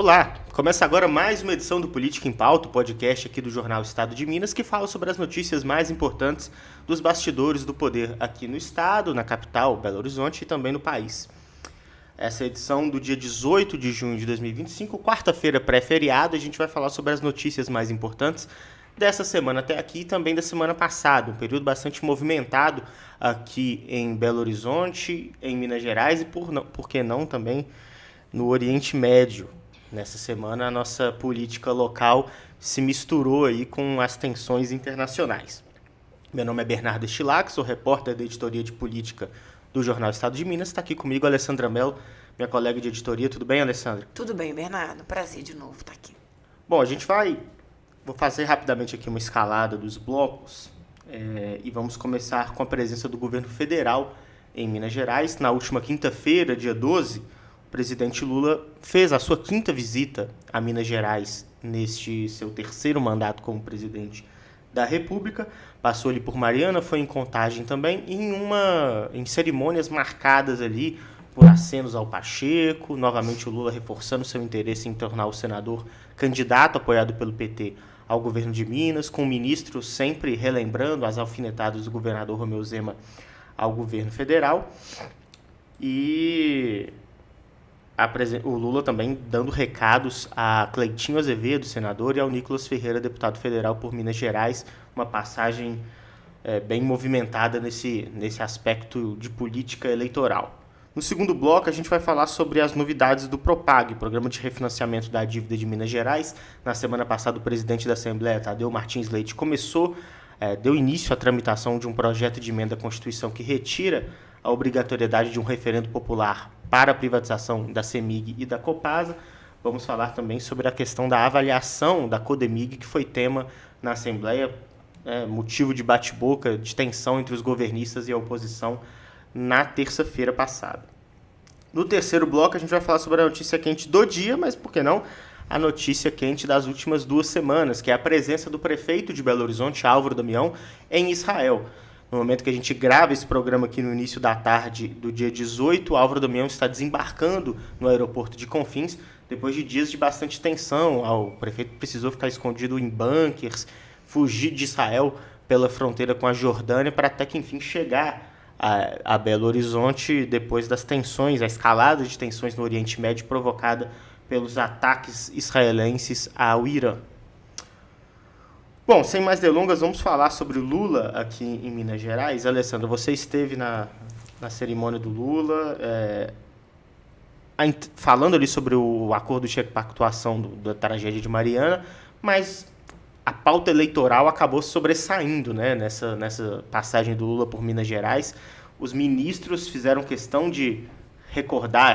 Olá! Começa agora mais uma edição do Política em Pauta, o podcast aqui do jornal Estado de Minas, que fala sobre as notícias mais importantes dos bastidores do poder aqui no estado, na capital, Belo Horizonte, e também no país. Essa é a edição do dia 18 de junho de 2025, quarta-feira pré-feriado, a gente vai falar sobre as notícias mais importantes dessa semana até aqui e também da semana passada, um período bastante movimentado aqui em Belo Horizonte, em Minas Gerais e, por que não, também no Oriente Médio. Nessa semana, a nossa política local se misturou aí com as tensões internacionais. Meu nome é Bernardo Estilac, sou repórter da editoria de política do Jornal Estado de Minas. Está aqui comigo a Alessandra Mello, minha colega de editoria. Tudo bem, Alessandra? Tudo bem, Bernardo. Prazer de novo estar aqui. Bom, vou fazer rapidamente aqui uma escalada dos blocos e vamos começar com a presença do governo federal em Minas Gerais. Na última quinta-feira, dia 12, o presidente Lula fez a sua quinta visita a Minas Gerais neste seu terceiro mandato como presidente da República. Passou ali por Mariana, foi em Contagem também, em cerimônias marcadas ali por acenos ao Pacheco. Novamente o Lula reforçando seu interesse em tornar o senador candidato apoiado pelo PT ao governo de Minas, com o ministro sempre relembrando as alfinetadas do governador Romeu Zema ao governo federal. E o Lula também dando recados a Cleitinho Azevedo, senador, e ao Nicolas Ferreira, deputado federal por Minas Gerais. Uma passagem bem movimentada nesse aspecto de política eleitoral. No segundo bloco, a gente vai falar sobre as novidades do Propag, Programa de Refinanciamento da Dívida de Minas Gerais. Na semana passada, o presidente da Assembleia, Tadeu Martins Leite, deu início à tramitação de um projeto de emenda à Constituição que retira a obrigatoriedade de um referendo popular para a privatização da CEMIG e da Copasa. Vamos falar também sobre a questão da avaliação da Codemig, que foi tema na Assembleia, motivo de bate-boca, de tensão entre os governistas e a oposição na terça-feira passada. No terceiro bloco, a gente vai falar sobre a notícia quente do dia, mas por que não a notícia quente das últimas 2 semanas, que é a presença do prefeito de Belo Horizonte, Álvaro Damião, em Israel. No momento que a gente grava esse programa aqui no início da tarde do dia 18, Álvaro Damião está desembarcando no aeroporto de Confins, depois de dias de bastante tensão. O prefeito precisou ficar escondido em bunkers, fugir de Israel pela fronteira com a Jordânia, para até que enfim chegar a Belo Horizonte depois das tensões, a escalada de tensões no Oriente Médio provocada pelos ataques israelenses ao Irã. Bom, sem mais delongas, vamos falar sobre o Lula aqui em Minas Gerais. Alessandra, você esteve na cerimônia do Lula, falando ali sobre o acordo de repactuação da tragédia de Mariana, mas a pauta eleitoral acabou sobressaindo, né, nessa passagem do Lula por Minas Gerais. Os ministros fizeram questão de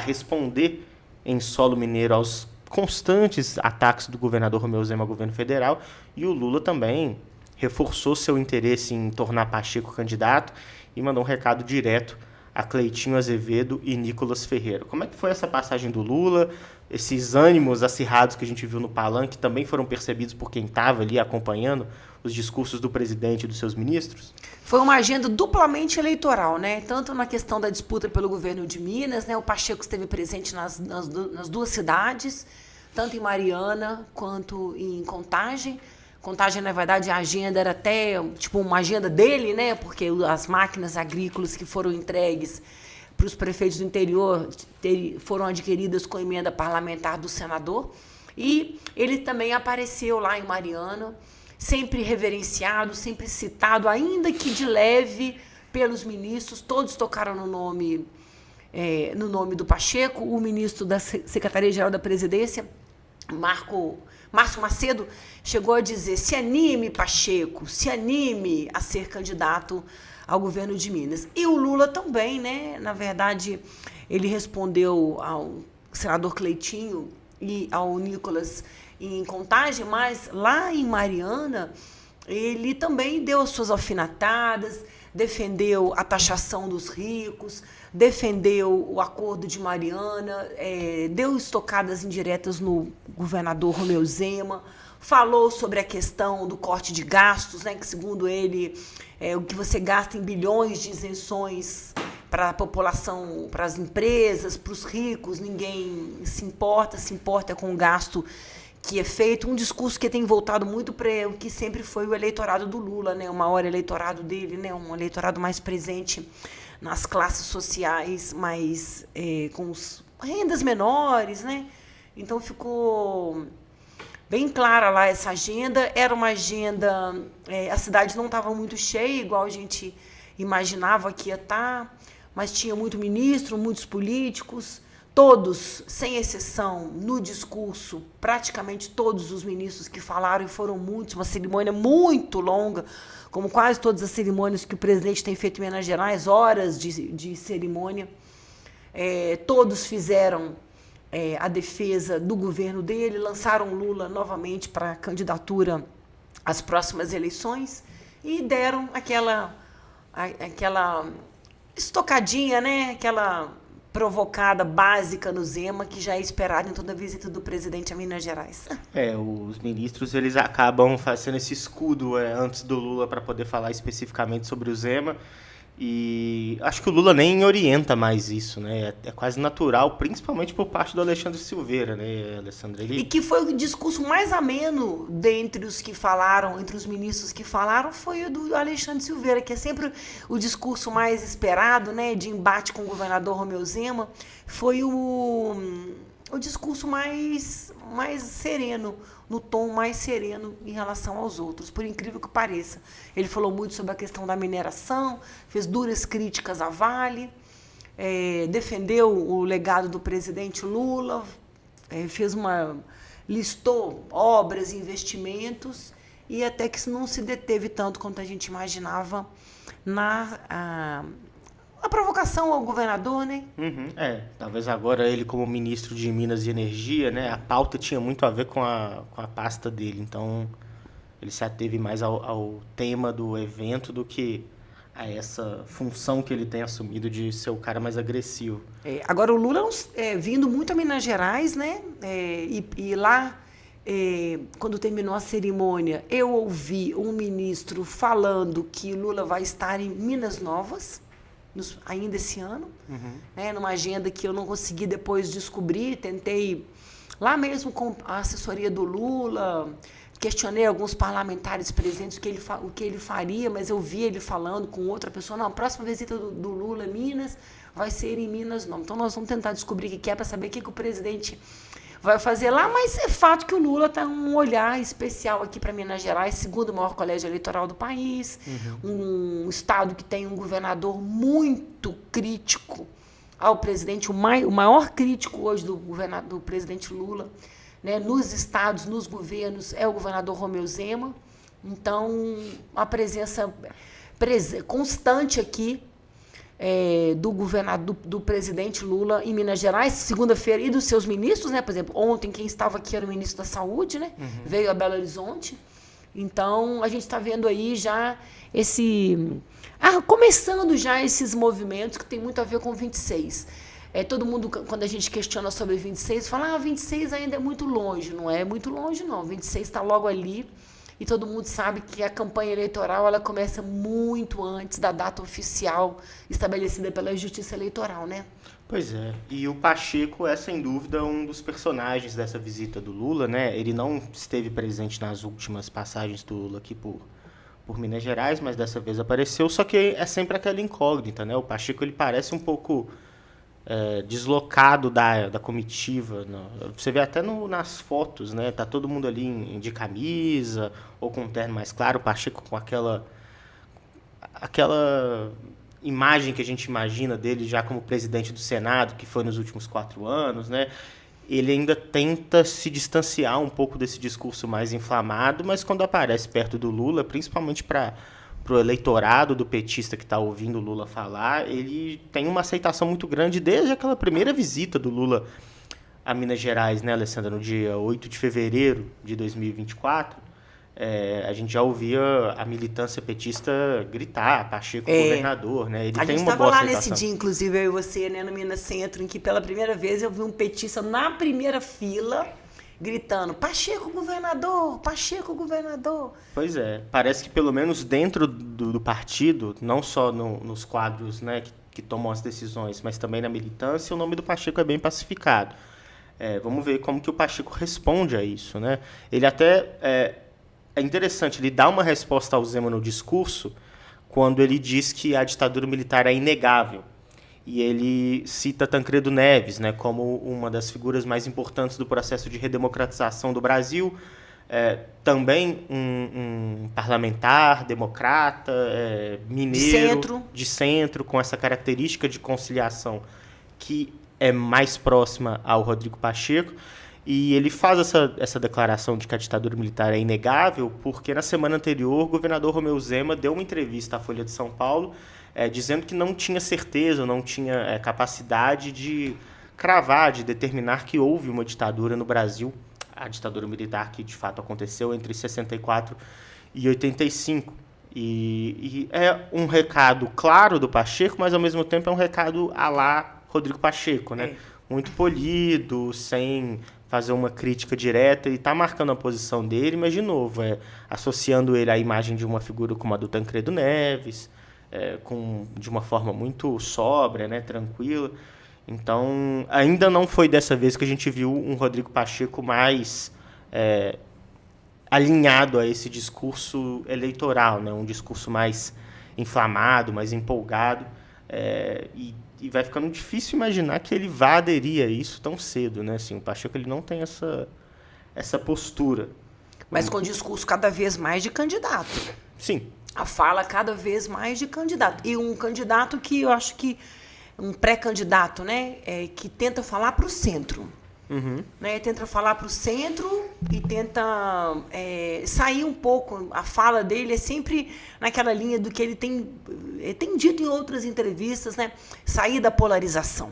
responder em solo mineiro aos constantes ataques do governador Romeu Zema ao governo federal, e o Lula também reforçou seu interesse em tornar Pacheco candidato e mandou um recado direto a Cleitinho Azevedo e Nicolas Ferreira. Como é que foi essa passagem do Lula? Esses ânimos acirrados que a gente viu no palanque também foram percebidos por quem estava ali acompanhando os discursos do presidente e dos seus ministros? Foi uma agenda duplamente eleitoral, né? Tanto na questão da disputa pelo governo de Minas, né? O Pacheco esteve presente nas 2 cidades, tanto em Mariana quanto em Contagem. Contagem, na verdade, a agenda era até tipo uma agenda dele, né? Porque as máquinas agrícolas que foram entregues para os prefeitos do interior foram adquiridas com emenda parlamentar do senador. E ele também apareceu lá em Mariana, sempre reverenciado, sempre citado, ainda que de leve, pelos ministros. Todos tocaram no nome do Pacheco. O ministro da Secretaria-Geral da Presidência, Márcio Macedo, chegou a dizer: se anime, Pacheco, se anime a ser candidato ao governo de Minas. E o Lula também, né? Na verdade, ele respondeu ao senador Cleitinho e ao Nicolas em Contagem, mas lá em Mariana, ele também deu as suas alfinetadas, defendeu a taxação dos ricos, defendeu o acordo de Mariana, deu estocadas indiretas no governador Romeu Zema, falou sobre a questão do corte de gastos, né, que segundo ele, o que você gasta em bilhões de isenções para a população, para as empresas, para os ricos, ninguém se importa com o gasto que é feito. Um discurso que tem voltado muito para o que sempre foi o eleitorado do Lula, né? O maior eleitorado dele, né? Um eleitorado mais presente nas classes sociais, mais com rendas menores, né? Então ficou bem clara lá essa agenda. Era uma agenda, a cidade não estava muito cheia, igual a gente imaginava que ia estar, mas tinha muito ministro, muitos políticos, todos, sem exceção, no discurso, praticamente todos os ministros que falaram, e foram muitos, uma cerimônia muito longa, como quase todas as cerimônias que o presidente tem feito em Minas Gerais, horas de cerimônia. Todos fizeram a defesa do governo dele, lançaram Lula novamente para a candidatura às próximas eleições e deram aquela estocadinha, né? Aquela provocada básica no Zema, que já é esperada em toda a visita do presidente a Minas Gerais. Os ministros eles acabam fazendo esse escudo antes do Lula para poder falar especificamente sobre o Zema. E acho que o Lula nem orienta mais isso, né? É quase natural, principalmente por parte do Alexandre Silveira, né, Alessandra? E que foi o discurso mais ameno dentre os que falaram, entre os ministros que falaram, foi o do Alexandre Silveira, que é sempre o discurso mais esperado, né, de embate com o governador Romeu Zema. Foi o discurso mais sereno, no tom mais sereno em relação aos outros, por incrível que pareça. Ele falou muito sobre a questão da mineração, fez duras críticas à Vale, defendeu o legado do presidente Lula, listou obras e investimentos, e até que não se deteve tanto quanto a gente imaginava a provocação ao governador, né? Talvez agora ele como ministro de Minas e Energia, né, a pauta tinha muito a ver com a pasta dele, então ele se ateve mais ao tema do evento do que a essa função que ele tem assumido de ser o cara mais agressivo. Agora o Lula vindo muito a Minas Gerais, né? E lá, quando terminou a cerimônia, eu ouvi um ministro falando que Lula vai estar em Minas Novas, ainda esse ano, né, numa agenda que eu não consegui depois descobrir, tentei lá mesmo com a assessoria do Lula, questionei alguns parlamentares presentes o que ele faria, mas eu vi ele falando com outra pessoa, não, a próxima visita do Lula a Minas vai ser em Minas Novas. Então nós vamos tentar descobrir o que é para saber o que o presidente vai fazer lá, mas é fato que o Lula está um olhar especial aqui para Minas Gerais, segundo o maior colégio eleitoral do país, um estado que tem um governador muito crítico ao presidente, o maior crítico hoje do presidente Lula, né, nos estados, nos governos, é o governador Romeu Zema. Então, a presença constante aqui do presidente Lula em Minas Gerais, segunda-feira, e dos seus ministros, né? Por exemplo, ontem quem estava aqui era o ministro da Saúde, né? Veio a Belo Horizonte. Então, a gente está vendo aí já começando já esses movimentos que tem muito a ver com 26. Todo mundo, quando a gente questiona sobre 26, fala, 26 ainda é muito longe. Não é muito longe, não. 26 está logo ali. E todo mundo sabe que a campanha eleitoral ela começa muito antes da data oficial estabelecida pela Justiça Eleitoral, né? Pois é. E o Pacheco é, sem dúvida, um dos personagens dessa visita do Lula, né? Ele não esteve presente nas últimas passagens do Lula aqui por Minas Gerais, mas dessa vez apareceu. Só que é sempre aquela incógnita, né? O Pacheco ele parece um pouco deslocado da comitiva. Você vê até nas fotos, né? Tá todo mundo ali de camisa ou com um terno mais claro, o Pacheco com aquela imagem que a gente imagina dele já como presidente do Senado, que foi nos últimos 4 anos, né? Ele ainda tenta se distanciar um pouco desse discurso mais inflamado, mas quando aparece perto do Lula, principalmente para o eleitorado do petista que está ouvindo o Lula falar, ele tem uma aceitação muito grande desde aquela primeira visita do Lula a Minas Gerais, né, Alessandra, no dia 8 de fevereiro de 2024. A gente já ouvia a militância petista gritar, Pacheco governador, né? Ele tem uma boa aceitação. A gente estava lá nesse dia, inclusive, eu e você, né, no Minas Centro, em que pela primeira vez eu vi um petista na primeira fila gritando: Pacheco governador, Pacheco governador. Pois é, parece que pelo menos dentro do partido, não só nos quadros, né, que tomam as decisões, mas também na militância, o nome do Pacheco é bem pacificado. Vamos ver como que o Pacheco responde a isso, né? Ele até é interessante, ele dá uma resposta ao Zema no discurso quando ele diz que a ditadura militar é inegável. E ele cita Tancredo Neves, né, como uma das figuras mais importantes do processo de redemocratização do Brasil. Também um parlamentar, democrata, mineiro, de centro, com essa característica de conciliação que é mais próxima ao Rodrigo Pacheco. E ele faz essa declaração de que a ditadura militar é inegável porque na semana anterior o governador Romeu Zema deu uma entrevista à Folha de São Paulo dizendo que não tinha certeza, não tinha capacidade de cravar, de determinar que houve uma ditadura no Brasil, a ditadura militar que de fato aconteceu entre 64 e 85. E é um recado claro do Pacheco, mas ao mesmo tempo é um recado à la Rodrigo Pacheco, né? Muito polido, sem fazer uma crítica direta, ele está marcando a posição dele, mas, de novo, associando ele à imagem de uma figura como a do Tancredo Neves, de uma forma muito sóbria, né, tranquila. Então, ainda não foi dessa vez que a gente viu um Rodrigo Pacheco mais alinhado a esse discurso eleitoral, né, um discurso mais inflamado, mais empolgado, e vai ficando difícil imaginar que ele vá aderir a isso tão cedo, né? Assim, o Pacheco ele não tem essa postura. Mas com o discurso cada vez mais de candidato. Sim. A fala cada vez mais de candidato. E um candidato que eu acho que... Um pré-candidato, né? Que tenta falar para o centro. Uhum. Né? Tenta falar para o centro e tenta sair um pouco. A fala dele é sempre naquela linha do que ele tem dito em outras entrevistas, né? Sair da polarização,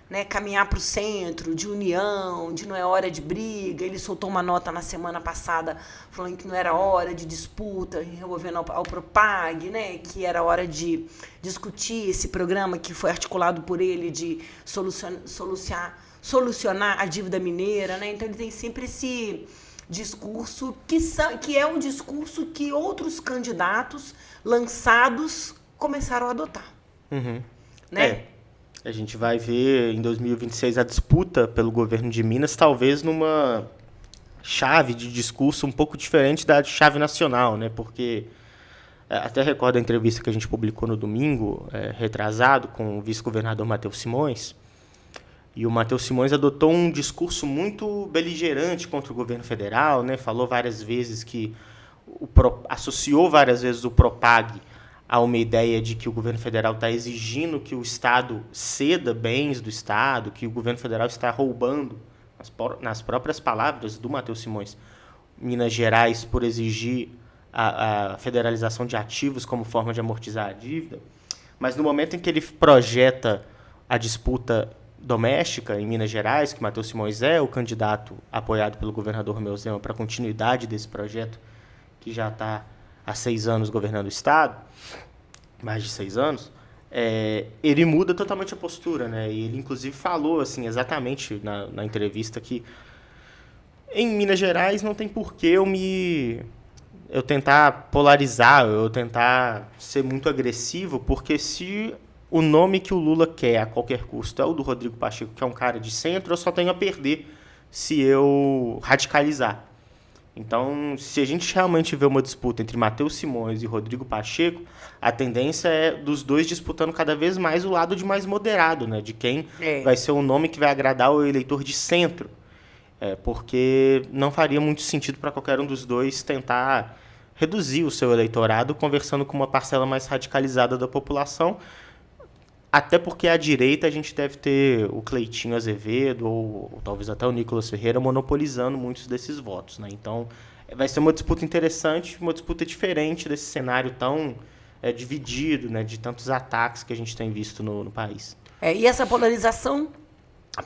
né? Caminhar para o centro, de união, de não é hora de briga. Ele soltou uma nota na semana passada falando que não era hora de disputa envolvendo ao Propag, né? Que era hora de discutir esse programa que foi articulado por ele de solucionar a dívida mineira, né? Então ele tem sempre esse discurso que é um discurso que outros candidatos lançados começaram a adotar. Uhum. Né? A gente vai ver em 2026 a disputa pelo governo de Minas, talvez numa chave de discurso um pouco diferente da chave nacional, né? Porque até recordo a entrevista que a gente publicou no domingo, retrasado, com o vice-governador Matheus Simões. E o Matheus Simões adotou um discurso muito beligerante contra o governo federal, né? Falou várias vezes associou várias vezes o Propag a uma ideia de que o governo federal está exigindo que o Estado ceda bens do Estado, que o governo federal está roubando, nas próprias palavras do Matheus Simões, Minas Gerais por exigir a federalização de ativos como forma de amortizar a dívida. Mas no momento em que ele projeta a disputa doméstica em Minas Gerais, que Matheus Simões é o candidato apoiado pelo governador Romeu Zema para a continuidade desse projeto, que já está há 6 anos governando o Estado, mais de 6 anos, ele muda totalmente a postura, né? E ele, inclusive, falou assim, exatamente na entrevista que em Minas Gerais não tem porquê eu tentar polarizar, eu tentar ser muito agressivo, porque se o nome que o Lula quer a qualquer custo é o do Rodrigo Pacheco, que é um cara de centro, eu só tenho a perder se eu radicalizar. Então, se a gente realmente vê uma disputa entre Matheus Simões e Rodrigo Pacheco, a tendência é dos dois disputando cada vez mais o lado de mais moderado, né? De quem vai ser o nome que vai agradar o eleitor de centro. Porque não faria muito sentido para qualquer um dos dois tentar reduzir o seu eleitorado conversando com uma parcela mais radicalizada da população. Até porque à direita a gente deve ter o Cleitinho Azevedo ou talvez até o Nicolas Ferreira monopolizando muitos desses votos, né? Então vai ser uma disputa interessante, uma disputa diferente desse cenário tão dividido, né, de tantos ataques que a gente tem visto no país. E essa polarização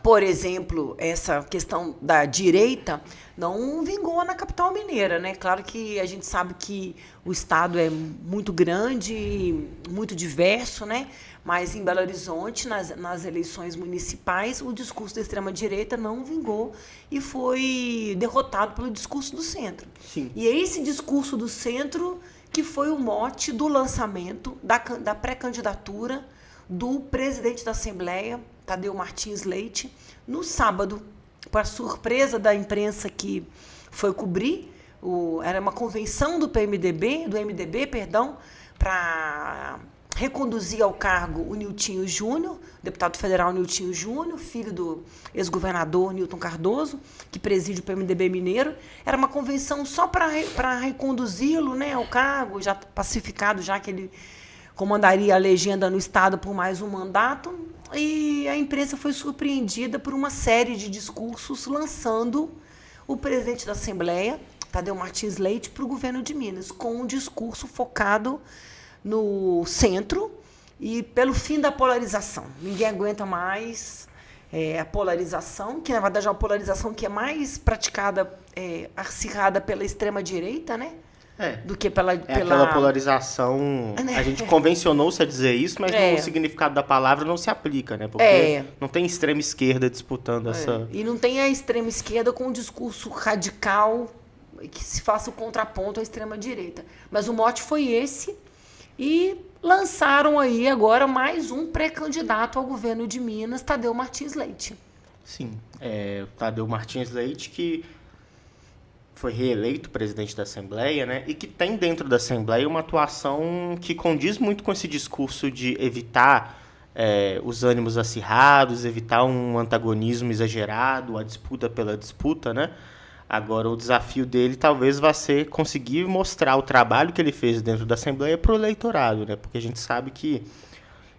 por exemplo, essa questão da direita não vingou na capital mineira, né? Claro que a gente sabe que o estado é muito grande e muito diverso, né? Mas em Belo Horizonte, nas eleições municipais, o discurso da extrema-direita não vingou e foi derrotado pelo discurso do centro. Sim. E é esse discurso do centro que foi o mote do lançamento da pré-candidatura do presidente da Assembleia, Tadeu Martins Leite, no sábado, para surpresa da imprensa que foi cobrir. Era uma convenção do MDB, para reconduzir ao cargo o Niltinho Júnior, deputado federal Niltinho Júnior, filho do ex-governador Nilton Cardoso, que preside o PMDB mineiro. Era uma convenção só para reconduzi-lo, né, ao cargo, já pacificado, já que ele comandaria a legenda no estado por mais um mandato. E a imprensa foi surpreendida por uma série de discursos lançando o presidente da Assembleia, Tadeu Martins Leite, para o governo de Minas, com um discurso focado no centro e pelo fim da polarização. Ninguém aguenta mais a polarização, que na verdade é uma polarização que é mais praticada, acirrada pela extrema-direita, né? Do que pela... Aquela polarização, a gente convencionou-se a dizer isso, mas no significado da palavra não se aplica, né? Porque não tem extrema esquerda disputando essa... E não tem a extrema esquerda com um discurso radical que se faça o contraponto à extrema direita. Mas o mote foi esse, e lançaram aí agora mais um pré-candidato ao governo de Minas, Tadeu Martins Leite. Sim, o Tadeu Martins Leite, que foi reeleito presidente da Assembleia, né, e que tem dentro da Assembleia uma atuação que condiz muito com esse discurso de evitar os ânimos acirrados, evitar um antagonismo exagerado, a disputa pela disputa, né? Agora, o desafio dele talvez vá ser conseguir mostrar o trabalho que ele fez dentro da Assembleia para o eleitorado, né? Porque a gente sabe que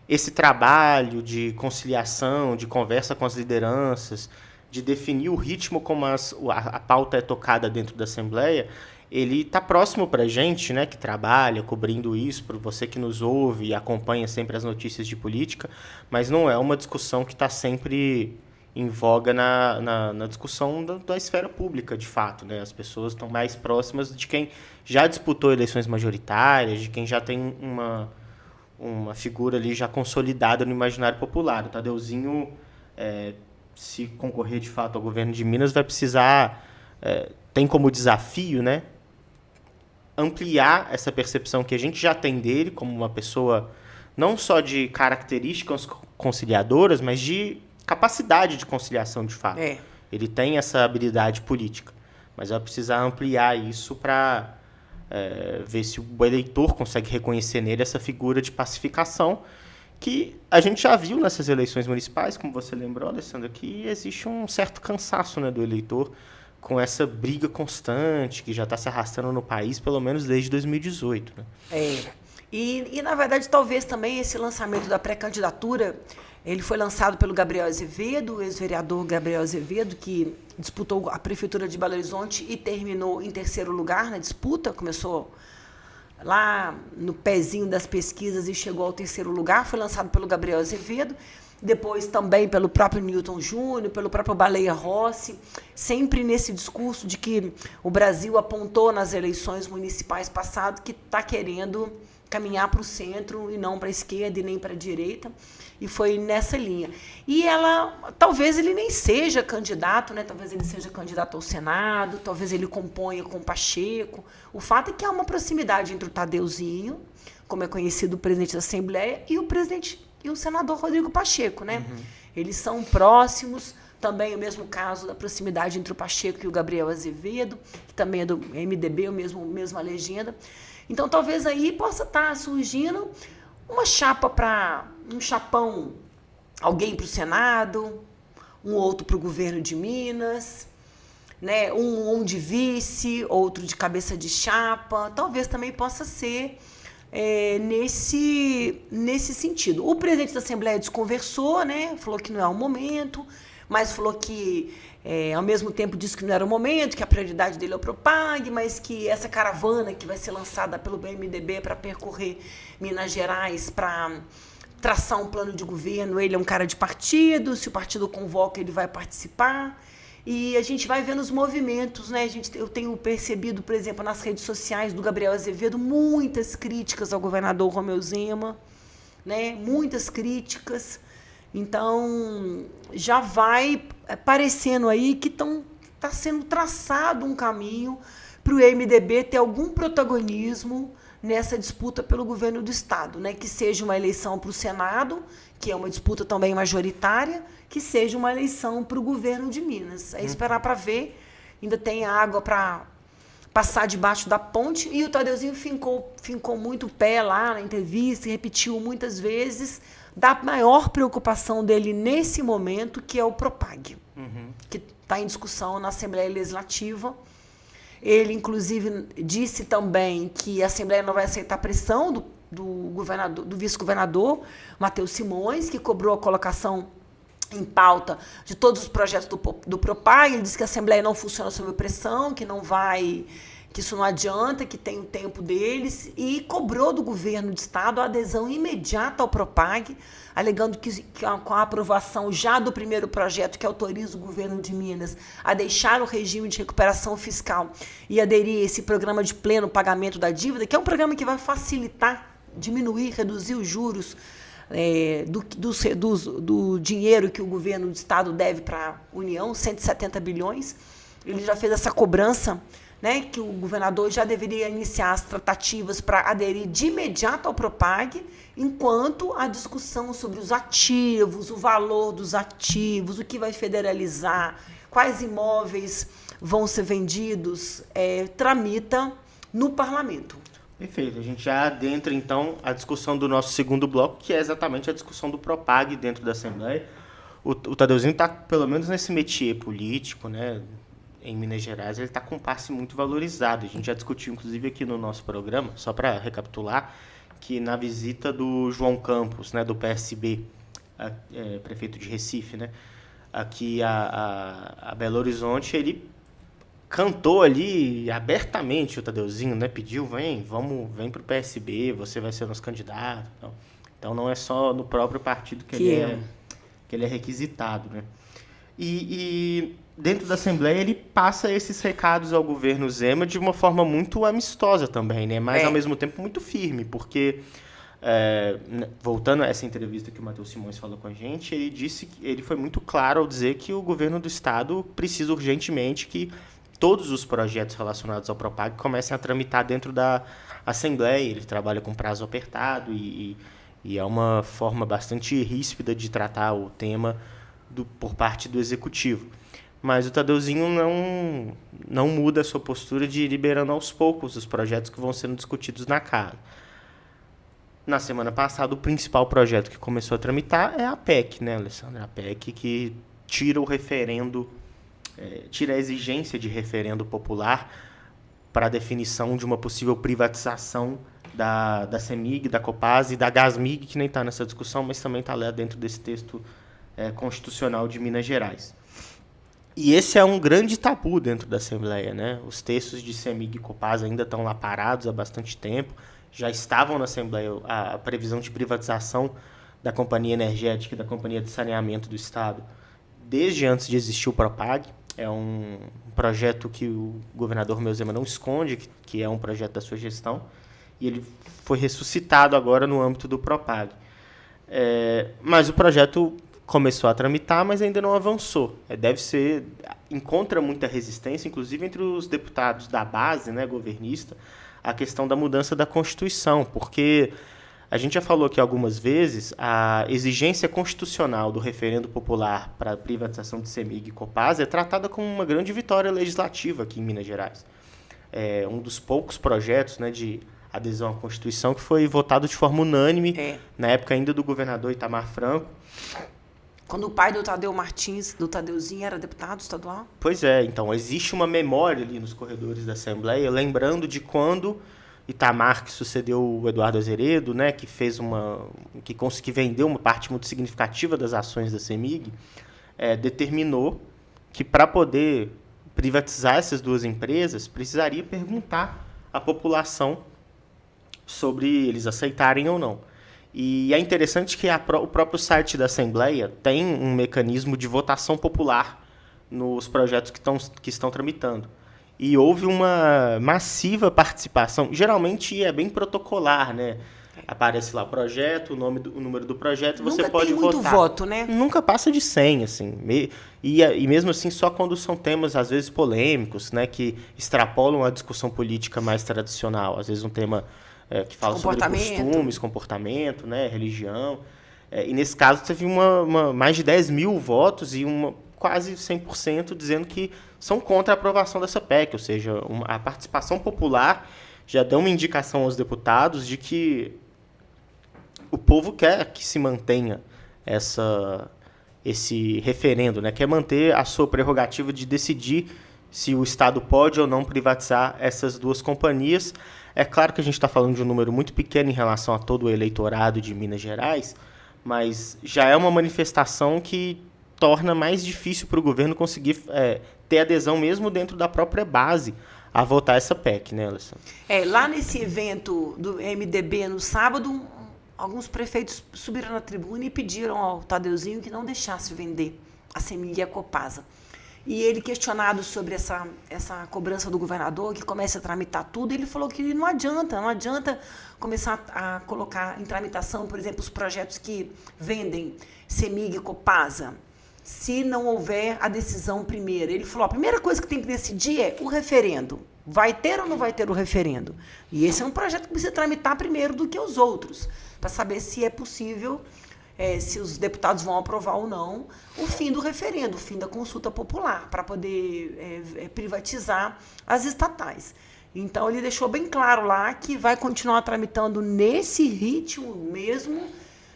esse trabalho de conciliação, de conversa com as lideranças, de definir o ritmo como a pauta é tocada dentro da Assembleia, ele está próximo para a gente, né, que trabalha cobrindo isso, para você que nos ouve e acompanha sempre as notícias de política, mas não é uma discussão que está sempre em voga na discussão da esfera pública, de fato, né? As pessoas estão mais próximas de quem já disputou eleições majoritárias, de quem já tem uma figura ali já consolidada no imaginário popular. O Tadeuzinho, se concorrer de fato ao governo de Minas, vai precisar, tem como desafio, né, ampliar essa percepção que a gente já tem dele como uma pessoa não só de características conciliadoras, mas de capacidade de conciliação, de fato. Ele tem essa habilidade política, mas vai precisar ampliar isso para ver se o eleitor consegue reconhecer nele essa figura de pacificação que a gente já viu nessas eleições municipais, como você lembrou, Alessandra, que existe um certo cansaço, né, do eleitor com essa briga constante que já está se arrastando no país, pelo menos desde 2018. Né? E, na verdade, talvez também esse lançamento da pré-candidatura, ele foi lançado pelo Gabriel Azevedo, o ex-vereador Gabriel Azevedo, que disputou a Prefeitura de Belo Horizonte e terminou em terceiro lugar na disputa, começou lá no pezinho das pesquisas e chegou ao terceiro lugar, foi lançado pelo Gabriel Azevedo, depois também pelo próprio Nilton Júnior, pelo próprio Baleia Rossi, sempre nesse discurso de que o Brasil apontou nas eleições municipais passadas que está querendo caminhar para o centro e não para a esquerda e nem para a direita, e foi nessa linha. E talvez ele nem seja candidato, né? Talvez ele seja candidato ao Senado, talvez ele componha com o Pacheco. O fato é que há uma proximidade entre o Tadeuzinho, como é conhecido o presidente da Assembleia, e o senador Rodrigo Pacheco, né? Uhum. Eles são próximos. Também o mesmo caso da proximidade entre o Pacheco e o Gabriel Azevedo, que também é do MDB, mesma legenda. Então, talvez aí possa estar surgindo uma chapa um chapão, alguém para o Senado, um outro para o governo de Minas, né? Um de vice, outro de cabeça de chapa. Talvez também possa ser nesse sentido. O presidente da Assembleia desconversou, né? Falou que não é o momento, mas falou que, ao mesmo tempo, disse que não era o momento, que a prioridade dele é o Propag, mas que essa caravana que vai ser lançada pelo BMDB para percorrer Minas Gerais, para traçar um plano de governo. Ele é um cara de partido, se o partido convoca, ele vai participar. E a gente vai vendo os movimentos, né? Eu tenho percebido, por exemplo, nas redes sociais do Gabriel Azevedo, muitas críticas ao governador Romeu Zema, né? Muitas críticas. Então, já vai parecendo aí que está sendo traçado um caminho para o MDB ter algum protagonismo nessa disputa pelo governo do Estado, né? Que seja uma eleição para o Senado, que é uma disputa também majoritária, que seja uma eleição para o governo de Minas. É esperar para ver. Ainda tem água para passar debaixo da ponte. E o Tadeuzinho fincou muito o pé lá na entrevista e repetiu muitas vezes da maior preocupação dele nesse momento, que é o Propag, que está em discussão na Assembleia Legislativa. Ele, inclusive, disse também que a Assembleia não vai aceitar pressão do vice-governador Matheus Simões, que cobrou a colocação em pauta de todos os projetos do Propag. Ele disse que a Assembleia não funciona sob pressão, que isso não adianta, que tem o tempo deles, e cobrou do governo do Estado a adesão imediata ao Propag, alegando que com a aprovação já do primeiro projeto que autoriza o governo de Minas a deixar o regime de recuperação fiscal e aderir a esse programa de pleno pagamento da dívida, que é um programa que vai facilitar, diminuir, reduzir os juros do dinheiro que o governo do Estado deve para a União, 170 bilhões. Ele já fez essa cobrança, né, que o governador já deveria iniciar as tratativas para aderir de imediato ao Propag, enquanto a discussão sobre os ativos, o valor dos ativos, o que vai federalizar, quais imóveis vão ser vendidos, tramita no parlamento. Perfeito. A gente já adentra, então, a discussão do nosso segundo bloco, que é exatamente a discussão do Propag dentro da Assembleia. O Tadeuzinho está, pelo menos nesse métier político, né, em Minas Gerais, ele está com um passe muito valorizado. A gente já discutiu, inclusive, aqui no nosso programa, só para recapitular, que na visita do João Campos, né, do PSB, prefeito de Recife, né, aqui a Belo Horizonte, ele cantou ali abertamente o Tadeuzinho, né, pediu, vem para o PSB, você vai ser nosso candidato. Então não é só no próprio partido que ele é requisitado, né. E dentro da Assembleia ele passa esses recados ao governo Zema de uma forma muito amistosa também, né? Mas ao mesmo tempo muito firme, porque voltando a essa entrevista que o Matheus Simões falou com a gente, ele foi muito claro ao dizer que o governo do Estado precisa urgentemente que todos os projetos relacionados ao Propag comecem a tramitar dentro da Assembleia. Ele trabalha com prazo apertado e é uma forma bastante ríspida de tratar o tema por parte do Executivo. Mas o Tadeuzinho não muda a sua postura de ir liberando aos poucos os projetos que vão sendo discutidos na casa. Na semana passada, o principal projeto que começou a tramitar é a PEC, né, Alessandra? A PEC que tira o referendo, tira a exigência de referendo popular para a definição de uma possível privatização da CEMIG, da Copasa e da Gasmig, que nem está nessa discussão, mas também está lá dentro desse texto constitucional de Minas Gerais. E esse é um grande tabu dentro da Assembleia, né? Os textos de CEMIG e Copasa ainda estão lá parados há bastante tempo. Já estavam na Assembleia a previsão de privatização da Companhia Energética e da Companhia de Saneamento do Estado desde antes de existir o Propag. É um projeto que o governador Romeu Zema não esconde, que é um projeto da sua gestão, e ele foi ressuscitado agora no âmbito do Propag. Mas o projeto começou a tramitar, mas ainda não avançou. Encontra muita resistência, inclusive entre os deputados da base, né, governista, a questão da mudança da Constituição, porque a gente já falou aqui algumas vezes, a exigência constitucional do referendo popular para a privatização de CEMIG e Copasa é tratada como uma grande vitória legislativa aqui em Minas Gerais. É um dos poucos projetos, né, de adesão à Constituição que foi votado de forma unânime, na época ainda do governador Itamar Franco. Quando o pai do Tadeu Martins, do Tadeuzinho, era deputado estadual? Pois é, então existe uma memória ali nos corredores da Assembleia, lembrando de quando Itamar, que sucedeu o Eduardo Azeredo, né, que vendeu uma parte muito significativa das ações da CEMIG, determinou que para poder privatizar essas duas empresas, precisaria perguntar à população sobre eles aceitarem ou não. E é interessante que o próprio site da Assembleia tem um mecanismo de votação popular nos projetos que estão tramitando. E houve uma massiva participação. Geralmente é bem protocolar, né? Aparece lá o projeto, o número do projeto, você Nunca pode tem muito votar. voto, né? Nunca passa de 100, assim. E mesmo assim, só quando são temas, às vezes, polêmicos, né? Que extrapolam a discussão política mais tradicional. Às vezes um tema que fala sobre costumes, comportamento, né? Religião. E nesse caso, teve mais de 10 mil votos e quase 100% dizendo que são contra a aprovação dessa PEC. Ou seja, a participação popular já deu uma indicação aos deputados de que o povo quer que se mantenha esse referendo, né? Quer manter a sua prerrogativa de decidir se o Estado pode ou não privatizar essas duas companhias. É claro que a gente está falando de um número muito pequeno em relação a todo o eleitorado de Minas Gerais, mas já é uma manifestação que torna mais difícil para o governo conseguir ter adesão mesmo dentro da própria base a votar essa PEC, né, Alessandra? Lá nesse evento do MDB no sábado, alguns prefeitos subiram na tribuna e pediram ao Tadeuzinho que não deixasse vender a Semig e a Copasa. E ele, questionado sobre essa cobrança do governador, que comece a tramitar tudo, ele falou que não adianta começar a colocar em tramitação, por exemplo, os projetos que vendem Semig e Copasa, se não houver a decisão primeiro. Ele falou, a primeira coisa que tem que decidir é o referendo. Vai ter ou não vai ter o referendo? E esse é um projeto que precisa tramitar primeiro do que os outros, para saber se é possível, se os deputados vão aprovar ou não, o fim do referendo, o fim da consulta popular, para poder privatizar as estatais. Então, ele deixou bem claro lá que vai continuar tramitando nesse ritmo mesmo,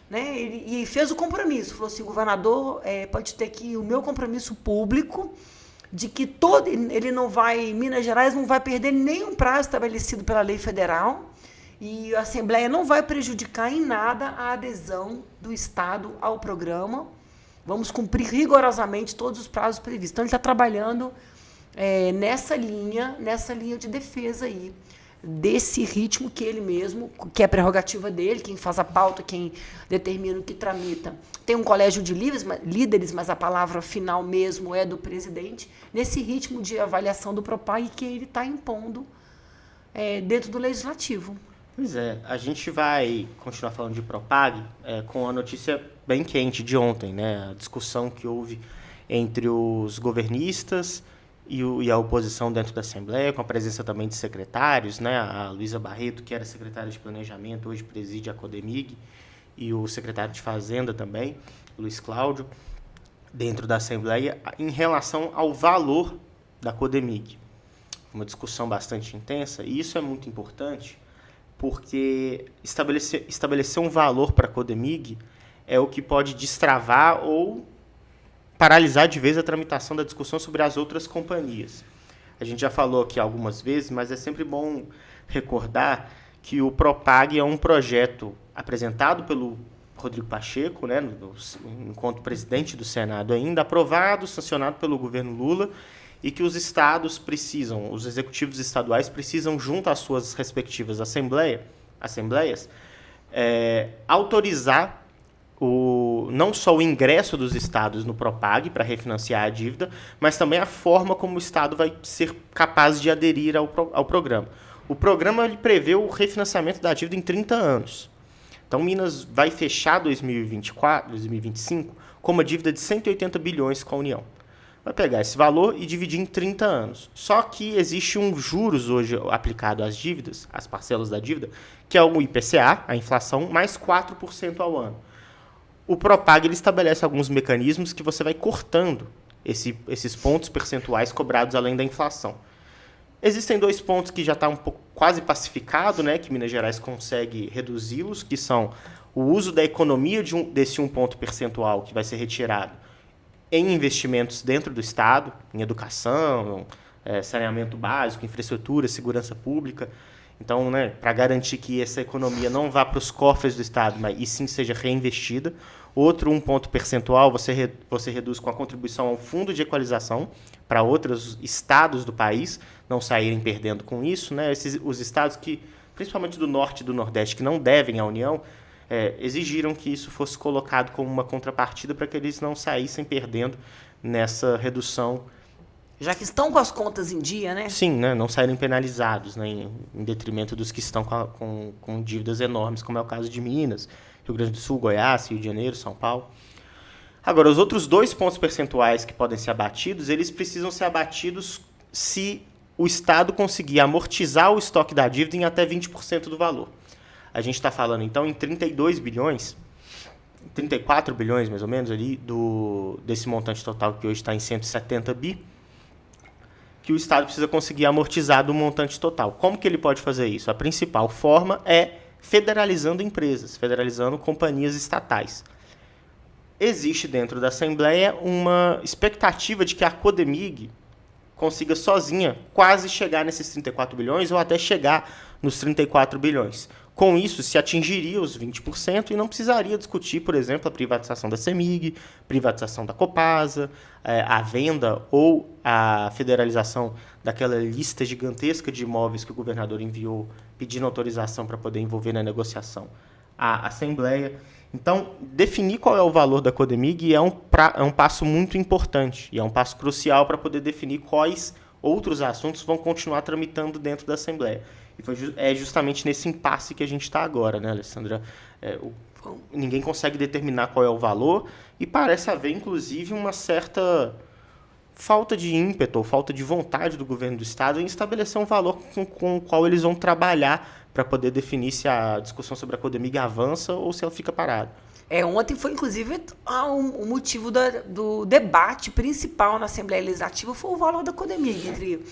né? E fez o compromisso, falou assim, governador, pode ter que o meu compromisso público de que Minas Gerais não vai perder nenhum prazo estabelecido pela lei federal e a Assembleia não vai prejudicar em nada a adesão do Estado ao programa. Vamos cumprir rigorosamente todos os prazos previstos. Então, ele está trabalhando nessa linha de defesa aí, desse ritmo que ele mesmo, que é a prerrogativa dele, quem faz a pauta, quem determina o que tramita. Tem um colégio de líderes, mas a palavra final mesmo é do presidente, nesse ritmo de avaliação do Propag que ele está impondo dentro do Legislativo. Pois é, a gente vai continuar falando de Propag com a notícia bem quente de ontem, né? A discussão que houve entre os governistas e a oposição dentro da Assembleia, com a presença também de secretários, né? A Luísa Barreto, que era secretária de Planejamento, hoje preside a Codemig, e o secretário de Fazenda também, Luiz Cláudio, dentro da Assembleia, em relação ao valor da Codemig. Uma discussão bastante intensa, e isso é muito importante, porque estabelecer um valor para a Codemig é o que pode destravar ou paralisar de vez a tramitação da discussão sobre as outras companhias. A gente já falou aqui algumas vezes, mas é sempre bom recordar que o Propag é um projeto apresentado pelo Rodrigo Pacheco, né, enquanto presidente do Senado ainda, aprovado, sancionado pelo governo Lula, e que os estados precisam, os executivos estaduais precisam, junto às suas respectivas assembleias, autorizar não só o ingresso dos estados no Propag para refinanciar a dívida, mas também a forma como o estado vai ser capaz de aderir ao programa. O programa ele prevê o refinanciamento da dívida em 30 anos. Então, Minas vai fechar 2025 com uma dívida de 180 bilhões com a União. Vai pegar esse valor e dividir em 30 anos. Só que existe um juros hoje aplicado às dívidas, às parcelas da dívida, que é o IPCA, a inflação, mais 4% ao ano. O Propag ele estabelece alguns mecanismos que você vai cortando esses pontos percentuais cobrados além da inflação. Existem 2 pontos que já está um pouco quase pacificado, né, que Minas Gerais consegue reduzi-los, que são o uso da economia desse 1 ponto percentual que vai ser retirado em investimentos dentro do Estado, em educação, saneamento básico, infraestrutura, segurança pública. Então, né, para garantir que essa economia não vá para os cofres do Estado, mas e sim seja reinvestida. Outro 1 ponto percentual você reduz com a contribuição ao Fundo de Equalização para outros estados do país não saírem perdendo com isso, né? Os estados que, principalmente do Norte e do Nordeste, que não devem à União, exigiram que isso fosse colocado como uma contrapartida para que eles não saíssem perdendo nessa redução. Já que estão com as contas em dia, né? Sim, né? Não saírem penalizados, né? Em detrimento dos que estão com dívidas enormes, como é o caso de Minas, Rio Grande do Sul, Goiás, Rio de Janeiro, São Paulo. Agora, os outros 2 pontos percentuais que podem ser abatidos, eles precisam ser abatidos se o Estado conseguir amortizar o estoque da dívida em até 20% do valor. A gente está falando, então, em 32 bilhões, 34 bilhões, mais ou menos, ali, desse montante total que hoje está em 170 bi, que o Estado precisa conseguir amortizar do montante total. Como que ele pode fazer isso? A principal forma é federalizando empresas, federalizando companhias estatais. Existe dentro da Assembleia uma expectativa de que a Codemig consiga sozinha quase chegar nesses 34 bilhões ou até chegar nos 34 bilhões. Com isso, se atingiria os 20% e não precisaria discutir, por exemplo, a privatização da CEMIG, privatização da Copasa, a venda ou a federalização daquela lista gigantesca de imóveis que o governador enviou pedindo autorização para poder envolver na negociação à Assembleia. Então, definir qual é o valor da Codemig é um passo muito importante e é um passo crucial para poder definir quais outros assuntos vão continuar tramitando dentro da Assembleia. E é justamente nesse impasse que a gente está agora, né, Alessandra? Ninguém consegue determinar qual é o valor e parece haver, inclusive, uma certa falta de ímpeto ou falta de vontade do governo do Estado em estabelecer um valor com o qual eles vão trabalhar para poder definir se a discussão sobre a Codemig avança ou se ela fica parada. Ontem foi, inclusive, o motivo do debate principal na Assembleia Legislativa foi o valor da Codemig. Entre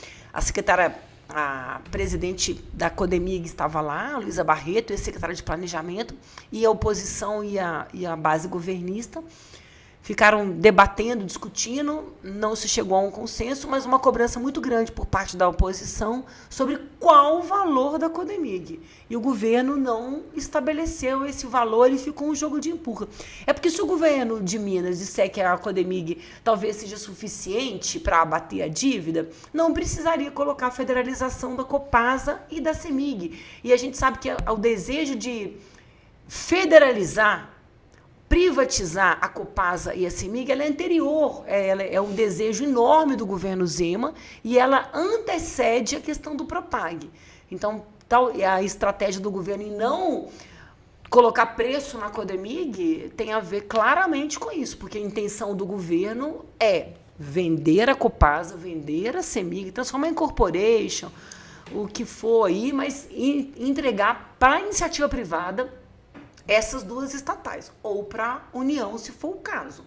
a presidente da Codemig estava lá, Luísa Barreto, e a secretária de Planejamento, e a oposição e a base governista ficaram debatendo, discutindo, não se chegou a um consenso, mas uma cobrança muito grande por parte da oposição sobre qual o valor da Codemig. E o governo não estabeleceu esse valor e ficou um jogo de empurra. É porque se o governo de Minas disser que a Codemig talvez seja suficiente para abater a dívida, não precisaria colocar a federalização da Copasa e da CEMIG. E a gente sabe que o desejo de federalizar, privatizar a Copasa e a CEMIG, ela é anterior, ela é um desejo enorme do governo Zema e ela antecede a questão do Propag. Então, a estratégia do governo em não colocar preço na Codemig tem a ver claramente com isso, porque a intenção do governo é vender a Copasa, vender a CEMIG, transformar em corporation, o que for aí, mas entregar para a iniciativa privada essas 2 estatais, ou para a União, se for o caso.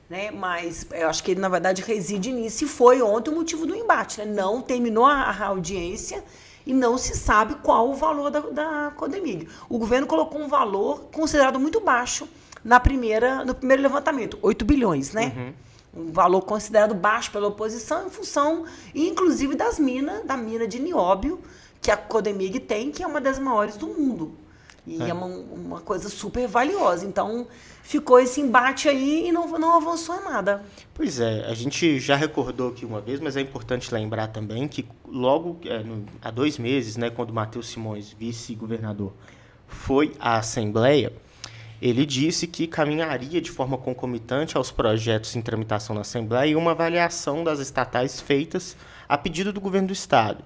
Né? Mas eu acho que ele, na verdade, reside nisso. E foi ontem o motivo do embate. Né? Não terminou a audiência e não se sabe qual o valor da Codemig. O governo colocou um valor considerado muito baixo no primeiro levantamento, 8 bilhões, né? Um valor considerado baixo pela oposição em função, inclusive, da mina de nióbio que a Codemig tem, que é uma das maiores do mundo. E é uma coisa super valiosa. Então, ficou esse embate aí e não avançou em nada. Pois é, a gente já recordou aqui uma vez, mas é importante lembrar também que logo há 2 meses, né, quando Matheus Simões, vice-governador, foi à Assembleia, ele disse que caminharia de forma concomitante aos projetos em tramitação na Assembleia e uma avaliação das estatais feitas a pedido do governo do Estado.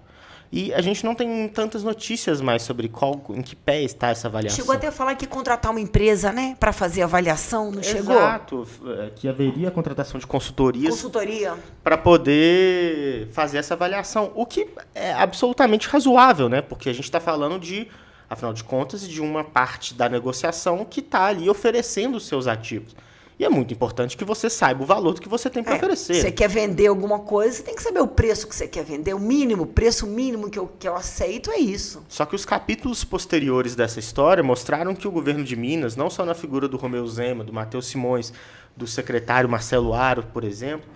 E a gente não tem tantas notícias mais sobre em que pé está essa avaliação. Chegou até a falar que ia contratar uma empresa, né, para fazer a avaliação, não chegou? Exato, que haveria a contratação de consultoria para poder fazer essa avaliação, o que é absolutamente razoável, né? Porque a gente está falando afinal de contas, de uma parte da negociação que está ali oferecendo os seus ativos. E é muito importante que você saiba o valor do que você tem para oferecer. Você quer vender alguma coisa, você tem que saber o preço que você quer vender. O preço mínimo que eu aceito é isso. Só que os capítulos posteriores dessa história mostraram que o governo de Minas, não só na figura do Romeu Zema, do Matheus Simões, do secretário Marcelo Aro, por exemplo,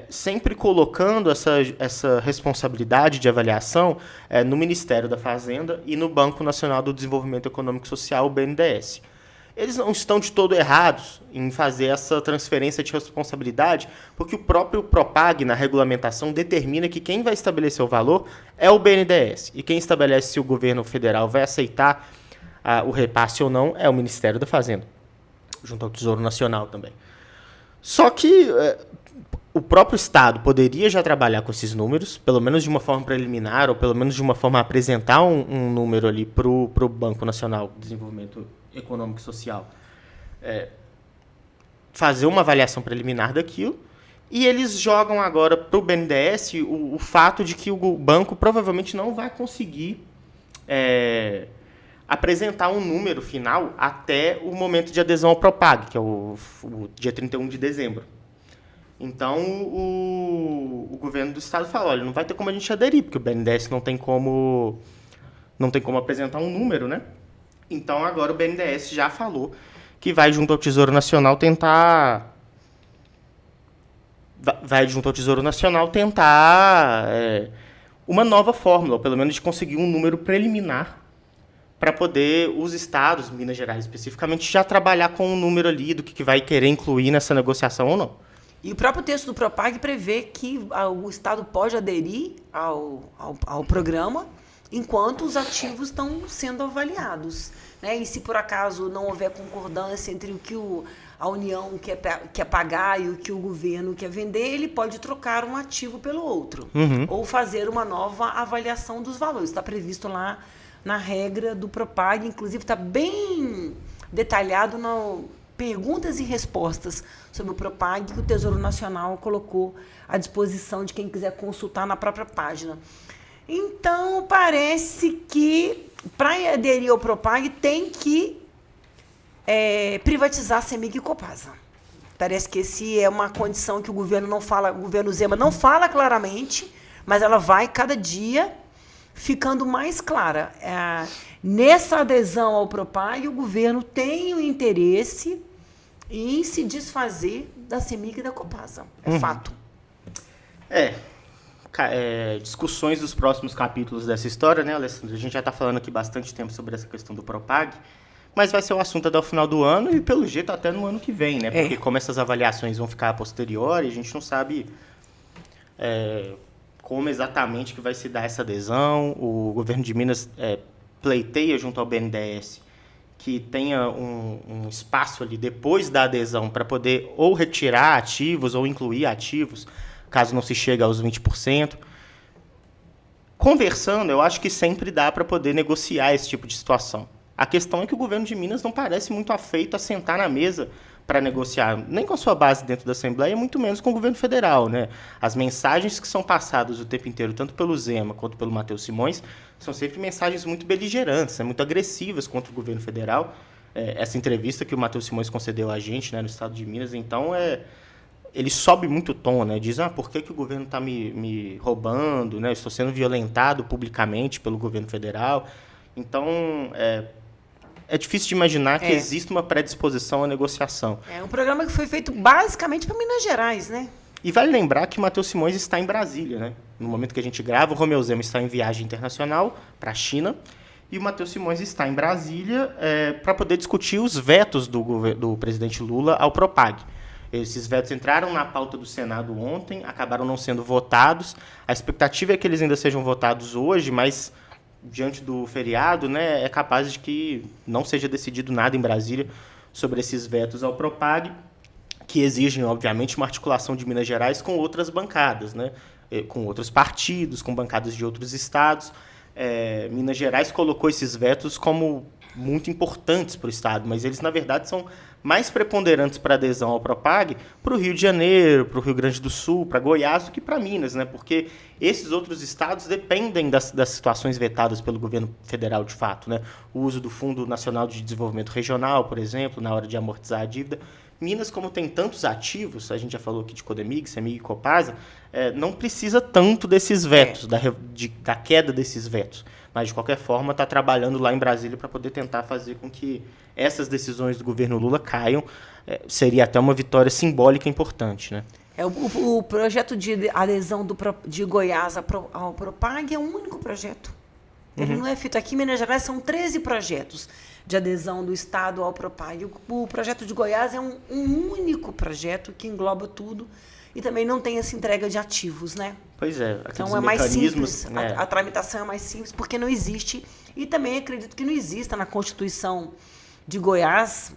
sempre colocando essa responsabilidade de avaliação no Ministério da Fazenda e no Banco Nacional do Desenvolvimento Econômico e Social, o BNDES. Eles não estão de todo errados em fazer essa transferência de responsabilidade, porque o próprio Propag, na regulamentação, determina que quem vai estabelecer o valor é o BNDES. E quem estabelece se o governo federal vai aceitar o repasse ou não é o Ministério da Fazenda, junto ao Tesouro Nacional também. Só que o próprio Estado poderia já trabalhar com esses números, pelo menos de uma forma preliminar, ou pelo menos de uma forma a apresentar um número ali para o Banco Nacional de Desenvolvimento Econômico e Social, fazer uma avaliação preliminar daquilo, e eles jogam agora para o BNDES o fato de que o banco provavelmente não vai conseguir apresentar um número final até o momento de adesão ao Propag, que é o dia 31 de dezembro. Então, o governo do estado fala, olha, não vai ter como a gente aderir, porque o BNDES não tem como apresentar um número, né? Então, agora o BNDES já falou que vai junto ao Tesouro Nacional tentar uma nova fórmula, ou pelo menos de conseguir um número preliminar para poder os estados, Minas Gerais especificamente, já trabalhar com um número ali do que vai querer incluir nessa negociação ou não. E o próprio texto do Propag prevê que o Estado pode aderir ao programa enquanto os ativos estão sendo avaliados. Né? E se por acaso não houver concordância entre o que a União quer pagar e o que o governo quer vender, ele pode trocar um ativo pelo outro. Ou fazer uma nova avaliação dos valores. Está previsto lá na regra do Propag, inclusive está bem detalhado no perguntas e respostas sobre o Propag que o Tesouro Nacional colocou à disposição de quem quiser consultar na própria página. Então, parece que para aderir ao Propag tem que privatizar a CEMIG e Copasa. Parece que essa é uma condição que o governo Zema não fala claramente, mas ela vai cada dia ficando mais clara. Nessa adesão ao Propag, o governo tem o interesse em se desfazer da CEMIG e da Copasa. É fato. Discussões dos próximos capítulos dessa história, né, Alessandra? A gente já está falando aqui bastante tempo sobre essa questão do Propag, mas vai ser o assunto até o final do ano e, pelo jeito, até no ano que vem, né? Porque como essas avaliações vão ficar a posteriori, a gente não sabe como exatamente que vai se dar essa adesão. O governo de Minas pleiteia junto ao BNDES que tenha um espaço ali depois da adesão para poder ou retirar ativos ou incluir ativos, caso não se chegue aos 20%. Conversando, eu acho que sempre dá para poder negociar esse tipo de situação. A questão é que o governo de Minas não parece muito afeito a sentar na mesa para negociar, nem com a sua base dentro da Assembleia, muito menos com o governo federal, né? As mensagens que são passadas o tempo inteiro, tanto pelo Zema quanto pelo Matheus Simões, são sempre mensagens muito beligerantes, muito agressivas contra o governo federal. Essa entrevista que o Matheus Simões concedeu a gente, né, no estado de Minas, então, ele sobe muito o tom, né? Diz, por que o governo está me roubando, né? Eu estou sendo violentado publicamente pelo governo federal. Então, é difícil de imaginar que exista uma predisposição à negociação. É um programa que foi feito basicamente para Minas Gerais, né? E vale lembrar que o Matheus Simões está em Brasília, né? No momento que a gente grava, o Romeu Zema está em viagem internacional para a China e o Matheus Simões está em Brasília para poder discutir os vetos do presidente Lula ao Propag. Esses vetos entraram na pauta do Senado ontem, acabaram não sendo votados. A expectativa é que eles ainda sejam votados hoje, mas diante do feriado, né, é capaz de que não seja decidido nada em Brasília sobre esses vetos ao Propag, que exigem, obviamente, uma articulação de Minas Gerais com outras bancadas, né, com outros partidos, com bancadas de outros estados. Minas Gerais colocou esses vetos como muito importantes para o estado, mas eles, na verdade, são mais preponderantes para adesão ao Propag para o Rio de Janeiro, para o Rio Grande do Sul, para Goiás, do que para Minas, né? Porque esses outros estados dependem das situações vetadas pelo governo federal, de fato, né? O uso do Fundo Nacional de Desenvolvimento Regional, por exemplo, na hora de amortizar a dívida. Minas, como tem tantos ativos, a gente já falou aqui de Codemig, CEMIG e Copasa, não precisa tanto desses vetos, da queda desses vetos. Mas, de qualquer forma, está trabalhando lá em Brasília para poder tentar fazer com que essas decisões do governo Lula caiam. Seria até uma vitória simbólica importante, né? O projeto de adesão de Goiás ao Propag é um único projeto. Ele não é feito aqui em Minas Gerais, são 13 projetos de adesão do Estado ao Propag. O projeto de Goiás é um único projeto que engloba tudo e também não tem essa entrega de ativos, né? Pois é, então é mais simples, a tramitação é mais simples porque não existe, e também acredito que não exista na Constituição de Goiás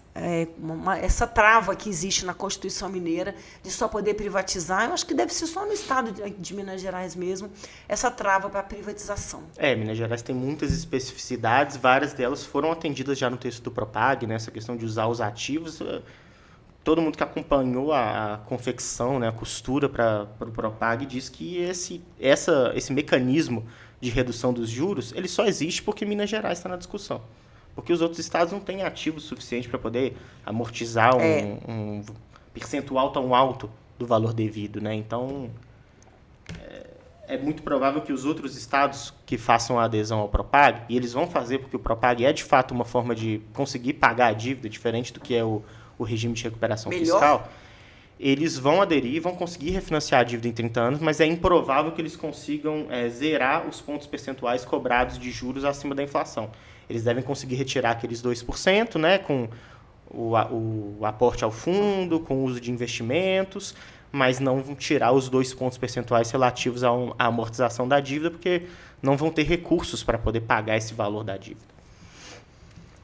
essa trava que existe na Constituição Mineira de só poder privatizar. Eu acho que deve ser só no estado de Minas Gerais mesmo, essa trava para privatização. Minas Gerais tem muitas especificidades, várias delas foram atendidas já no texto do Propag, né? Essa questão de usar os ativos. Todo mundo que acompanhou a confecção, né, a costura para o Propag diz que esse mecanismo de redução dos juros ele só existe porque Minas Gerais está na discussão. Porque os outros estados não têm ativos suficientes para poder amortizar um percentual tão alto do valor devido, né? Então, é muito provável que os outros estados que façam a adesão ao Propag, e eles vão fazer porque o Propag é de fato uma forma de conseguir pagar a dívida, diferente do que é o regime de recuperação fiscal, eles vão aderir e vão conseguir refinanciar a dívida em 30 anos, mas é improvável que eles consigam zerar os pontos percentuais cobrados de juros acima da inflação. Eles devem conseguir retirar aqueles 2%, né, com o aporte ao fundo, com o uso de investimentos, mas não vão tirar os 2 pontos percentuais relativos à amortização da dívida, porque não vão ter recursos para poder pagar esse valor da dívida.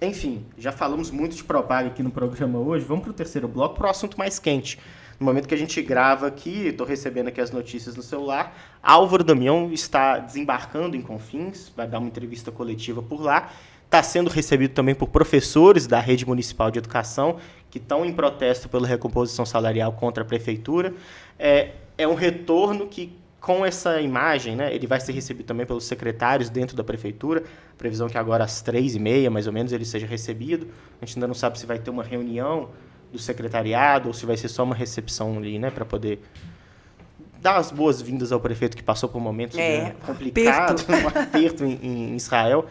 Enfim, já falamos muito de Propag aqui no programa hoje. Vamos para o terceiro bloco, para o assunto mais quente. No momento que a gente grava aqui, estou recebendo aqui as notícias no celular, Álvaro Damião está desembarcando em Confins, vai dar uma entrevista coletiva por lá. Está sendo recebido também por professores da rede municipal de educação que estão em protesto pela recomposição salarial contra a prefeitura. É um retorno que, com essa imagem, né, ele vai ser recebido também pelos secretários dentro da prefeitura. A previsão é que agora às 3h30, mais ou menos, ele seja recebido. A gente ainda não sabe se vai ter uma reunião do secretariado ou se vai ser só uma recepção ali, né, para poder dar as boas-vindas ao prefeito que passou por um momento complicado, um aperto em Israel.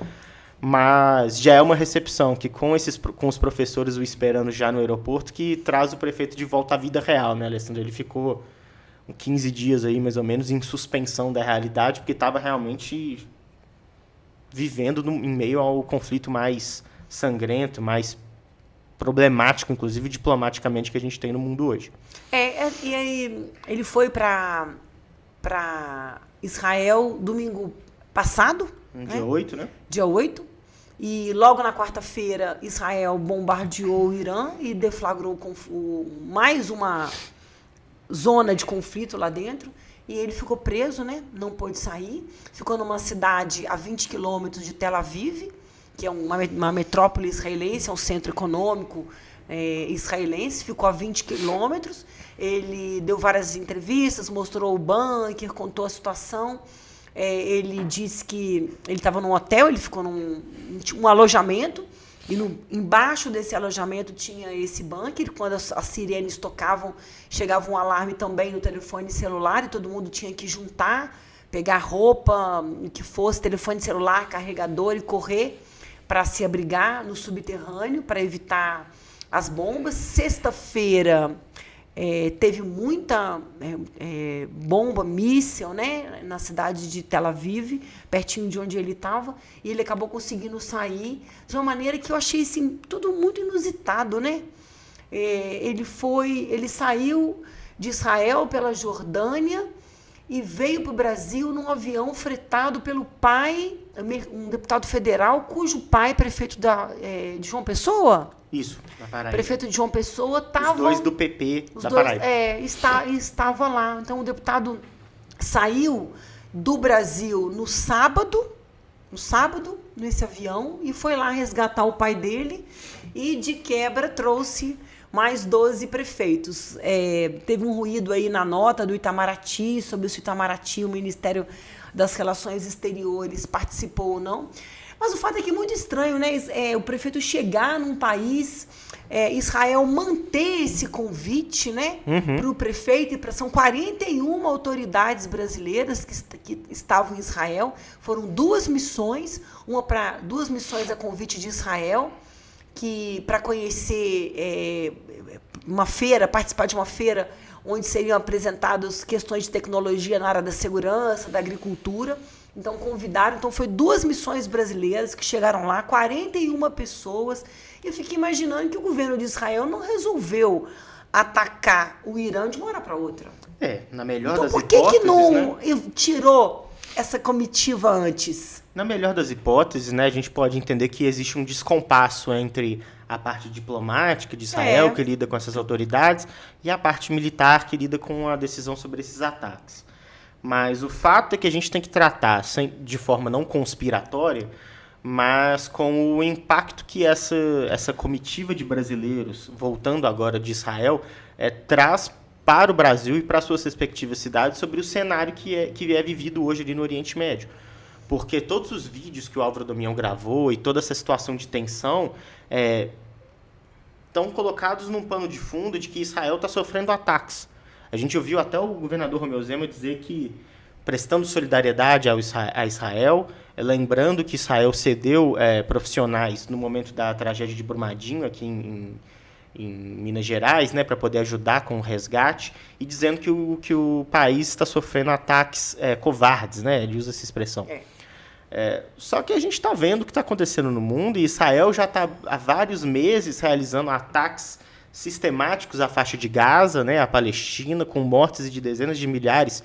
Mas já é uma recepção que, com os professores o esperando já no aeroporto, que traz o prefeito de volta à vida real, né, Alessandro? Ele ficou 15 dias aí, mais ou menos, em suspensão da realidade, porque estava realmente vivendo em meio ao conflito mais sangrento, mais problemático, inclusive diplomaticamente, que a gente tem no mundo hoje. E aí ele foi para Israel domingo passado, Dia 8, né? Dia 8. E logo na quarta-feira, Israel bombardeou o Irã e deflagrou mais uma zona de conflito lá dentro. E ele ficou preso, né? Não pôde sair. Ficou numa cidade a 20 quilômetros de Tel Aviv, que é uma metrópole israelense, é um centro econômico israelense. Ficou a 20 quilômetros. Ele deu várias entrevistas, mostrou o bunker, contou a situação. Ele disse que ele estava num hotel, ele ficou num alojamento, e embaixo desse alojamento tinha esse bunker. Quando as sirenes tocavam, chegava um alarme também no telefone celular, e todo mundo tinha que juntar, pegar roupa, que fosse telefone celular, carregador, e correr para se abrigar no subterrâneo, para evitar as bombas. Sexta-feira, teve muita bomba, míssil, né, na cidade de Tel Aviv, pertinho de onde ele estava, e ele acabou conseguindo sair de uma maneira que eu achei assim, tudo muito inusitado, né? Ele saiu de Israel pela Jordânia e veio para o Brasil num avião fretado pelo pai, um deputado federal, cujo pai, prefeito de João Pessoa... Isso, na Paraíba. Prefeito de João Pessoa estava... Os dois do PP da Paraíba. Estava lá. Então, o deputado saiu do Brasil no sábado, nesse avião, e foi lá resgatar o pai dele, e, de quebra, trouxe mais 12 prefeitos. Teve um ruído aí na nota do Itamaraty, sobre se o Itamaraty, o Ministério das Relações Exteriores, participou ou não. Mas o fato é que é muito estranho, né? O prefeito chegar num país, Israel manter esse convite, né, para o prefeito, são 41 autoridades brasileiras que estavam em Israel. Foram 2 missões, duas missões a convite de Israel, para conhecer uma feira, participar de uma feira onde seriam apresentadas questões de tecnologia na área da segurança, da agricultura. Então, convidaram. Então, foi 2 missões brasileiras que chegaram lá, 41 pessoas. E eu fiquei imaginando que o governo de Israel não resolveu atacar o Irã de uma hora para outra. Na melhor então, das por que hipóteses, que não né? tirou essa comitiva antes? Na melhor das hipóteses, né, a gente pode entender que existe um descompasso entre a parte diplomática de Israel, que lida com essas autoridades, e a parte militar, que lida com a decisão sobre esses ataques. Mas o fato é que a gente tem que tratar de forma não conspiratória, mas com o impacto que essa comitiva de brasileiros, voltando agora de Israel, traz para o Brasil e para suas respectivas cidades sobre o cenário que é vivido hoje ali no Oriente Médio. Porque todos os vídeos que o Álvaro Damião gravou e toda essa situação de tensão estão colocados num pano de fundo de que Israel está sofrendo ataques. A gente ouviu até o governador Romeu Zema dizer que, prestando solidariedade a Israel, lembrando que Israel cedeu profissionais no momento da tragédia de Brumadinho, aqui em Minas Gerais, né, para poder ajudar com o resgate, e dizendo que o país está sofrendo ataques covardes, né? Ele usa essa expressão. Só que a gente está vendo o que está acontecendo no mundo, e Israel já está há vários meses realizando ataques sistemáticos à faixa de Gaza, né, à Palestina, com mortes de dezenas de milhares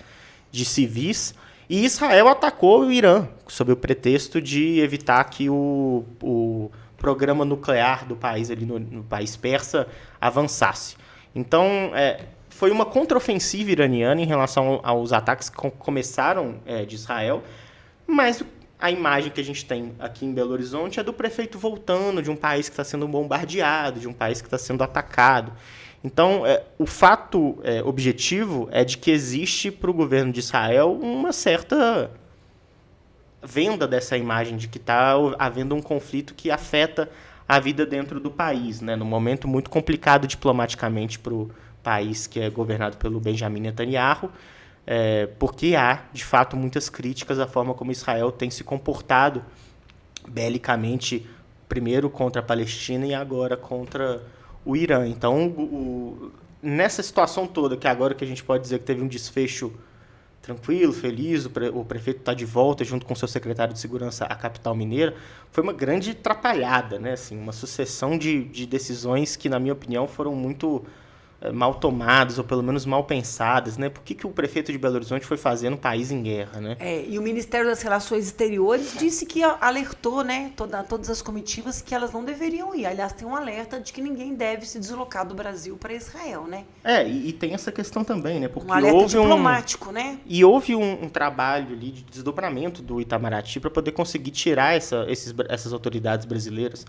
de civis, e Israel atacou o Irã, sob o pretexto de evitar que o programa nuclear do país, ali no país persa, avançasse. Então, foi uma contraofensiva iraniana em relação aos ataques que começaram de Israel, mas a imagem que a gente tem aqui em Belo Horizonte é do prefeito voltando de um país que está sendo bombardeado, de um país que está sendo atacado. Então, o fato objetivo é de que existe para o governo de Israel uma certa venda dessa imagem de que está havendo um conflito que afeta a vida dentro do país, né? Num momento muito complicado diplomaticamente para o país que é governado pelo Benjamin Netanyahu, porque há, de fato, muitas críticas à forma como Israel tem se comportado belicamente, primeiro contra a Palestina e agora contra o Irã. Então, nessa situação toda, que agora que a gente pode dizer que teve um desfecho tranquilo, feliz, o prefeito está de volta junto com seu secretário de segurança à capital mineira, foi uma grande atrapalhada, né? Assim, uma sucessão de decisões que, na minha opinião, foram muito mal tomadas, ou pelo menos mal pensadas, né? Por que o prefeito de Belo Horizonte foi fazer no país em guerra, né? E o Ministério das Relações Exteriores disse que alertou, né, todas as comitivas que elas não deveriam ir. Aliás, tem um alerta de que ninguém deve se deslocar do Brasil para Israel, né? E tem essa questão também, né? Porque um alerta diplomático, né? E houve um trabalho ali de desdobramento do Itamaraty para poder conseguir tirar essas autoridades brasileiras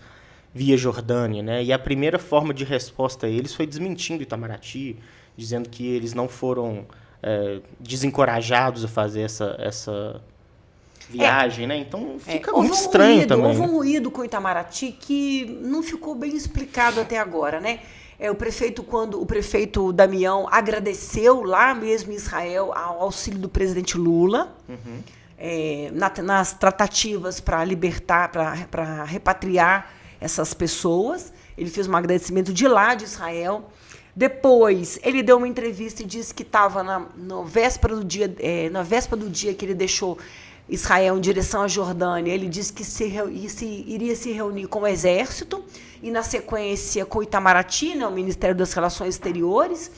via Jordânia, né? E a primeira forma de resposta a eles foi desmentindo o Itamaraty, dizendo que eles não foram desencorajados a fazer essa viagem, né? Então fica muito estranho também. Houve um ruído com o Itamaraty que não ficou bem explicado até agora, né? Quando o prefeito Damião agradeceu lá mesmo em Israel ao auxílio do presidente Lula, nas tratativas para libertar, para repatriar essas pessoas. Ele fez um agradecimento de lá, de Israel. Depois, ele deu uma entrevista e disse que estava na véspera do dia que ele deixou Israel em direção à Jordânia. Ele disse que iria se reunir com o Exército e, na sequência, com o Itamaraty, né, o Ministério das Relações Exteriores,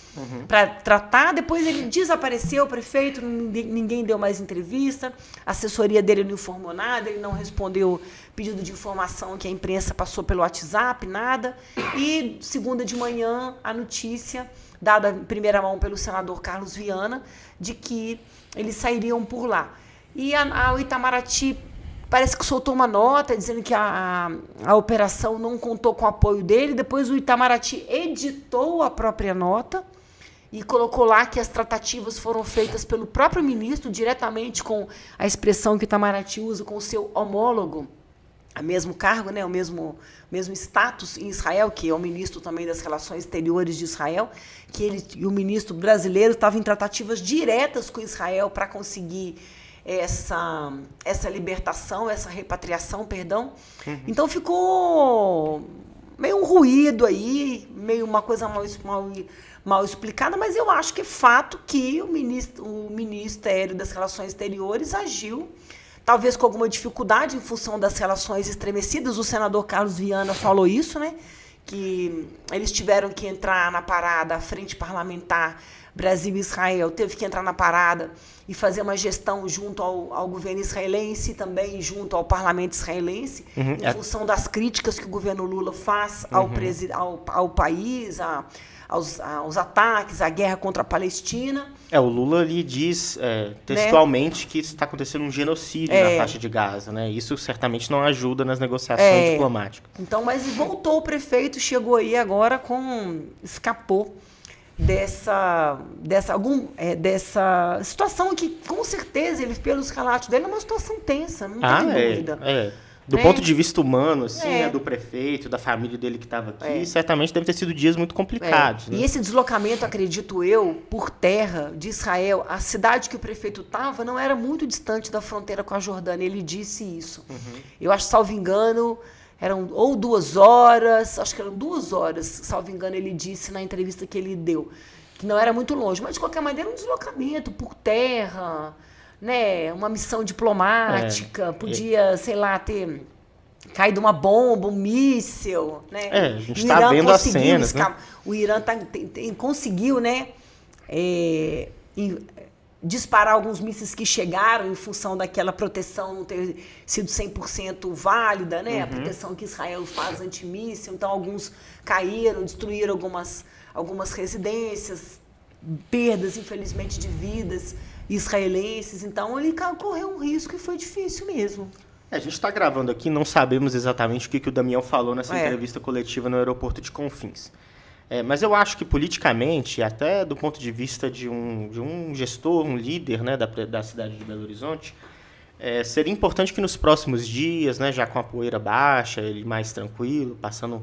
para tratar. Depois ele desapareceu, o prefeito, ninguém deu mais entrevista, a assessoria dele não informou nada, ele não respondeu pedido de informação que a imprensa passou pelo WhatsApp, nada. E, segunda de manhã, a notícia, dada em primeira mão pelo senador Carlos Viana, de que eles sairiam por lá. E o Itamaraty parece que soltou uma nota dizendo que a operação não contou com o apoio dele. Depois o Itamaraty editou a própria nota e colocou lá que as tratativas foram feitas pelo próprio ministro, diretamente com a expressão que o Itamaraty usa com o seu homólogo, o mesmo cargo, né, o mesmo status em Israel, que é o ministro também das Relações Exteriores de Israel, que ele e o ministro brasileiro estavam em tratativas diretas com Israel para conseguir essa libertação, essa repatriação, perdão. Então ficou meio um ruído aí, meio uma coisa mal explicada, mas eu acho que é fato que o Ministério das Relações Exteriores agiu, talvez com alguma dificuldade em função das relações estremecidas. O senador Carlos Viana falou isso, né? que eles tiveram que entrar na parada, a frente parlamentar Brasil e Israel teve que entrar na parada e fazer uma gestão junto ao governo israelense e também junto ao parlamento israelense, em função das críticas que o governo Lula faz ao país, aos ataques, à guerra contra a Palestina. O Lula ali diz textualmente, né, que está acontecendo um genocídio na faixa de Gaza, né? Isso certamente não ajuda nas negociações diplomáticas. Então, mas voltou o prefeito, chegou aí agora escapou dessa situação que, com certeza, ele, pelos relatos dele, é uma situação tensa, não tem dúvida. Do ponto de vista humano, assim, né, do prefeito, da família dele que estava aqui, certamente deve ter sido dias muito complicados. Né? E esse deslocamento, acredito eu, por terra de Israel, a cidade que o prefeito estava não era muito distante da fronteira com a Jordânia. Ele disse isso. Eu acho, salvo engano, eram ou 2 horas, acho que eram 2 horas, salvo engano, ele disse na entrevista que ele deu, que não era muito longe. Mas, de qualquer maneira, um deslocamento por terra, né, uma missão diplomática, podia, sei lá, ter caído uma bomba, um míssil, né? A gente está vendo as cenas, né? O Irã conseguiu, né, disparar alguns mísseis que chegaram em função daquela proteção não ter sido 100% válida, né? A proteção que Israel faz antimíssil, então alguns caíram, destruíram algumas residências, perdas, infelizmente, de vidas israelenses, então ele correu um risco e foi difícil mesmo. A gente está gravando aqui, não sabemos exatamente o que o Damião falou nessa entrevista coletiva no aeroporto de Confins. Mas eu acho que politicamente, até do ponto de vista de um gestor, um líder, né, da cidade de Belo Horizonte, seria importante que nos próximos dias, né, já com a poeira baixa, ele mais tranquilo, passando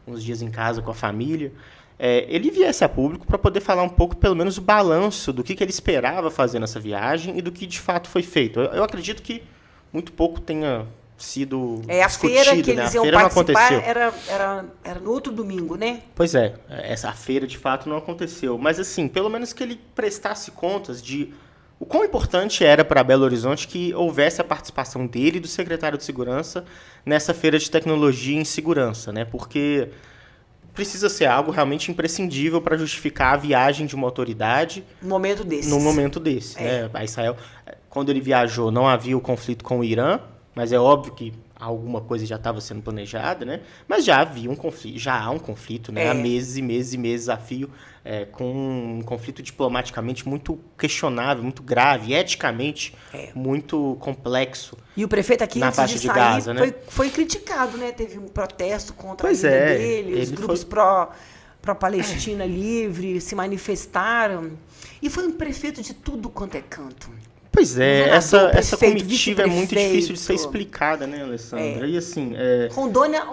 uns dias em casa com a família, ele viesse a público para poder falar um pouco, pelo menos, o balanço do que ele esperava fazer nessa viagem e do que de fato foi feito. Eu acredito que muito pouco tenha sido a discutido, feira que eles iam participar era no outro domingo, né? Pois essa feira de fato não aconteceu. Mas, assim, pelo menos que ele prestasse contas de o quão importante era para Belo Horizonte que houvesse a participação dele e do secretário de Segurança nessa feira de tecnologia em segurança, né? Porque precisa ser algo realmente imprescindível para justificar a viagem de uma autoridade num momento desse. Né? A Israel, quando ele viajou, não havia o conflito com o Irã, mas é óbvio que alguma coisa já estava sendo planejada, né? Mas já havia um conflito, já há um conflito, né? Há meses e meses e meses a fio, com um conflito diplomaticamente muito questionável, muito grave, eticamente muito complexo. E o prefeito aqui, na faixa de Gaza, né? foi criticado, né? Teve um protesto contra a ida dele, os grupos pró-Palestina livre se manifestaram. E foi um prefeito de tudo quanto é canto. Pois essa comitiva é muito difícil de ser explicada, né, Alessandra? E assim, Rondônia,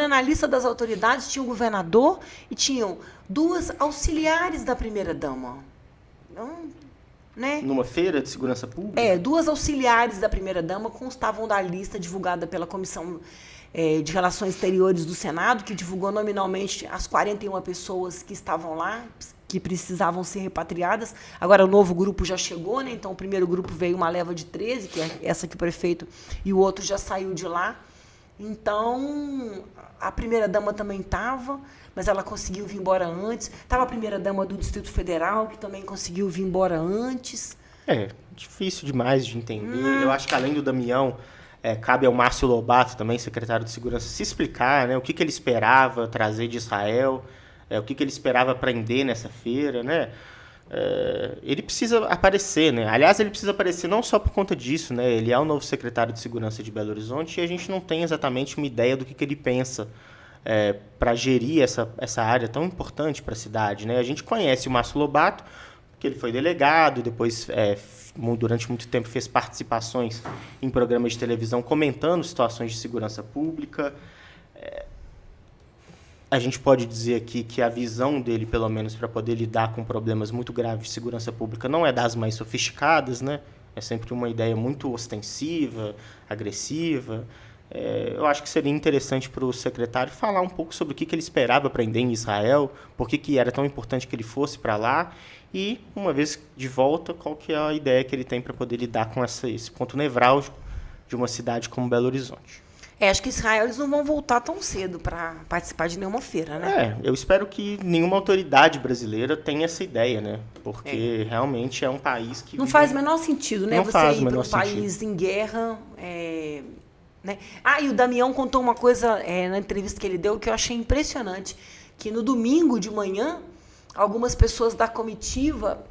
na lista das autoridades, tinha um governador e tinham 2 auxiliares da primeira-dama. Então, né? Numa feira de segurança pública? 2 auxiliares da primeira-dama constavam da lista divulgada pela Comissão de Relações Exteriores do Senado, que divulgou nominalmente as 41 pessoas que estavam lá, que precisavam ser repatriadas. Agora o novo grupo já chegou, né? Então o primeiro grupo veio uma leva de 13, que é essa que o prefeito, e o outro já saiu de lá. Então a primeira-dama também estava, mas ela conseguiu vir embora antes. Estava a primeira-dama do Distrito Federal, que também conseguiu vir embora antes. Difícil demais de entender. Eu acho que além do Damião, cabe ao Márcio Lobato, também secretário de Segurança, se explicar, né, o que ele esperava trazer de Israel, o que ele esperava aprender nessa feira, né? Ele precisa aparecer, né? Aliás, ele precisa aparecer não só por conta disso, né? Ele é o novo secretário de Segurança de Belo Horizonte e a gente não tem exatamente uma ideia do que ele pensa para gerir essa área tão importante para a cidade, né? A gente conhece o Márcio Lobato, que ele foi delegado, depois durante muito tempo fez participações em programas de televisão comentando situações de segurança pública. A gente pode dizer aqui que a visão dele, pelo menos, para poder lidar com problemas muito graves de segurança pública não é das mais sofisticadas, né? É sempre uma ideia muito ostensiva, agressiva. Eu acho que seria interessante para o secretário falar um pouco sobre o que ele esperava aprender em Israel, por que era tão importante que ele fosse para lá e, uma vez de volta, qual que é a ideia que ele tem para poder lidar com esse ponto nevrálgico de uma cidade como Belo Horizonte. Acho que Israel eles não vão voltar tão cedo para participar de nenhuma feira, né? Eu espero que nenhuma autoridade brasileira tenha essa ideia, né? Porque realmente é um país que... Não faz o menor sentido, né? Não Você faz o ir para menor um país em guerra. Né? E o Damião contou uma coisa na entrevista que ele deu que eu achei impressionante, que no domingo de manhã, algumas pessoas da comitiva,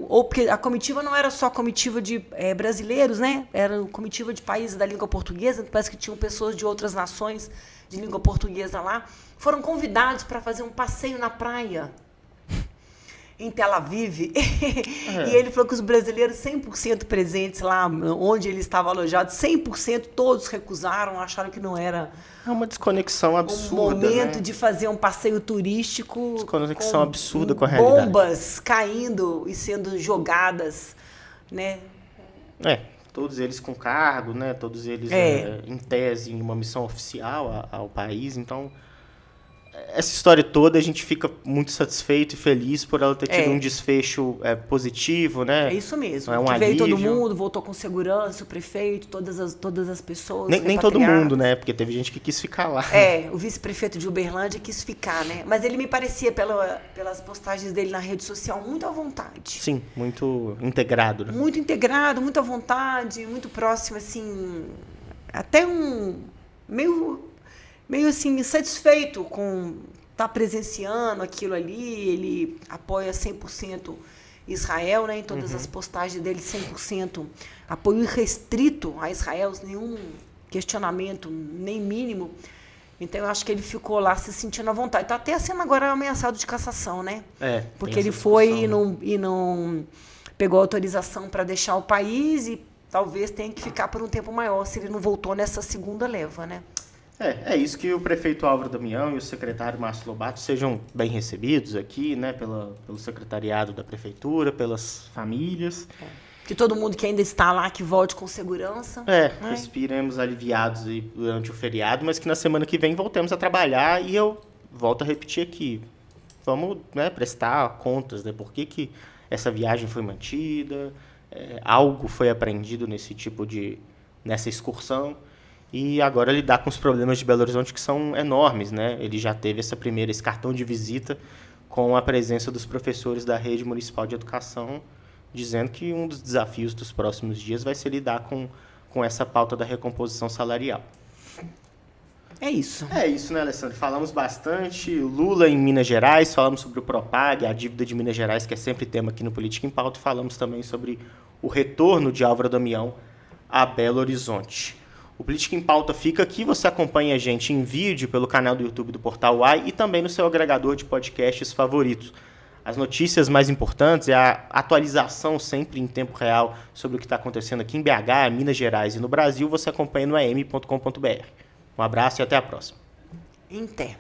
ou porque a comitiva não era só comitiva de brasileiros, né? Era comitiva de países da língua portuguesa, parece que tinham pessoas de outras nações de língua portuguesa lá, foram convidados para fazer um passeio na praia em Tel Aviv. E ele falou que os brasileiros 100% presentes lá onde ele estava alojado, 100% todos recusaram, acharam que não era... É uma desconexão absurda, um momento né? de fazer um passeio turístico... Desconexão absurda com a realidade. Bombas caindo e sendo jogadas, né? Todos eles com cargo, né? Todos eles, em tese, em uma missão oficial ao país, então... Essa história toda a gente fica muito satisfeito e feliz por ela ter tido um desfecho positivo, né? É isso mesmo. É um que veio alívio. todo mundo, voltou com segurança, o prefeito, todas as pessoas. Nem todo mundo, né? Porque teve gente que quis ficar lá. O vice-prefeito de Uberlândia quis ficar, né? Mas ele me parecia, pelas postagens dele na rede social, muito à vontade. Sim, muito integrado, né? Muito integrado, muito à vontade, muito próximo, assim, até meio assim, satisfeito com estar presenciando aquilo ali. Ele apoia 100% Israel, né? Em todas as postagens dele, 100% apoio irrestrito a Israel, nenhum questionamento, nem mínimo. Então, eu acho que ele ficou lá se sentindo à vontade. Está até sendo agora ameaçado de cassação, né? Porque ele foi e não pegou autorização para deixar o país e talvez tenha que ficar por um tempo maior se ele não voltou nessa segunda leva, né? É isso, que o prefeito Álvaro Damião e o secretário Márcio Lobato sejam bem recebidos aqui, né, pelo secretariado da prefeitura, pelas famílias. Que todo mundo que ainda está lá, que volte com segurança. Respiremos aliviados aí durante o feriado, mas que na semana que vem voltemos a trabalhar. E eu volto a repetir aqui, vamos, né, prestar contas, né, por que essa viagem foi mantida, algo foi aprendido nessa excursão. E agora lidar com os problemas de Belo Horizonte, que são enormes, né? Ele já teve esse cartão de visita com a presença dos professores da Rede Municipal de Educação, dizendo que um dos desafios dos próximos dias vai ser lidar com essa pauta da recomposição salarial. É isso. É isso, né, Alessandro? Falamos bastante. Lula em Minas Gerais, falamos sobre o Propag, a dívida de Minas Gerais, que é sempre tema aqui no Política em Pauta, e falamos também sobre o retorno de Álvaro Damião a Belo Horizonte. O Política em Pauta fica aqui, você acompanha a gente em vídeo pelo canal do YouTube do Portal UAI e também no seu agregador de podcasts favoritos. As notícias mais importantes é a atualização sempre em tempo real sobre o que está acontecendo aqui em BH, Minas Gerais e no Brasil, você acompanha no am.com.br. Um abraço e até a próxima. Em té.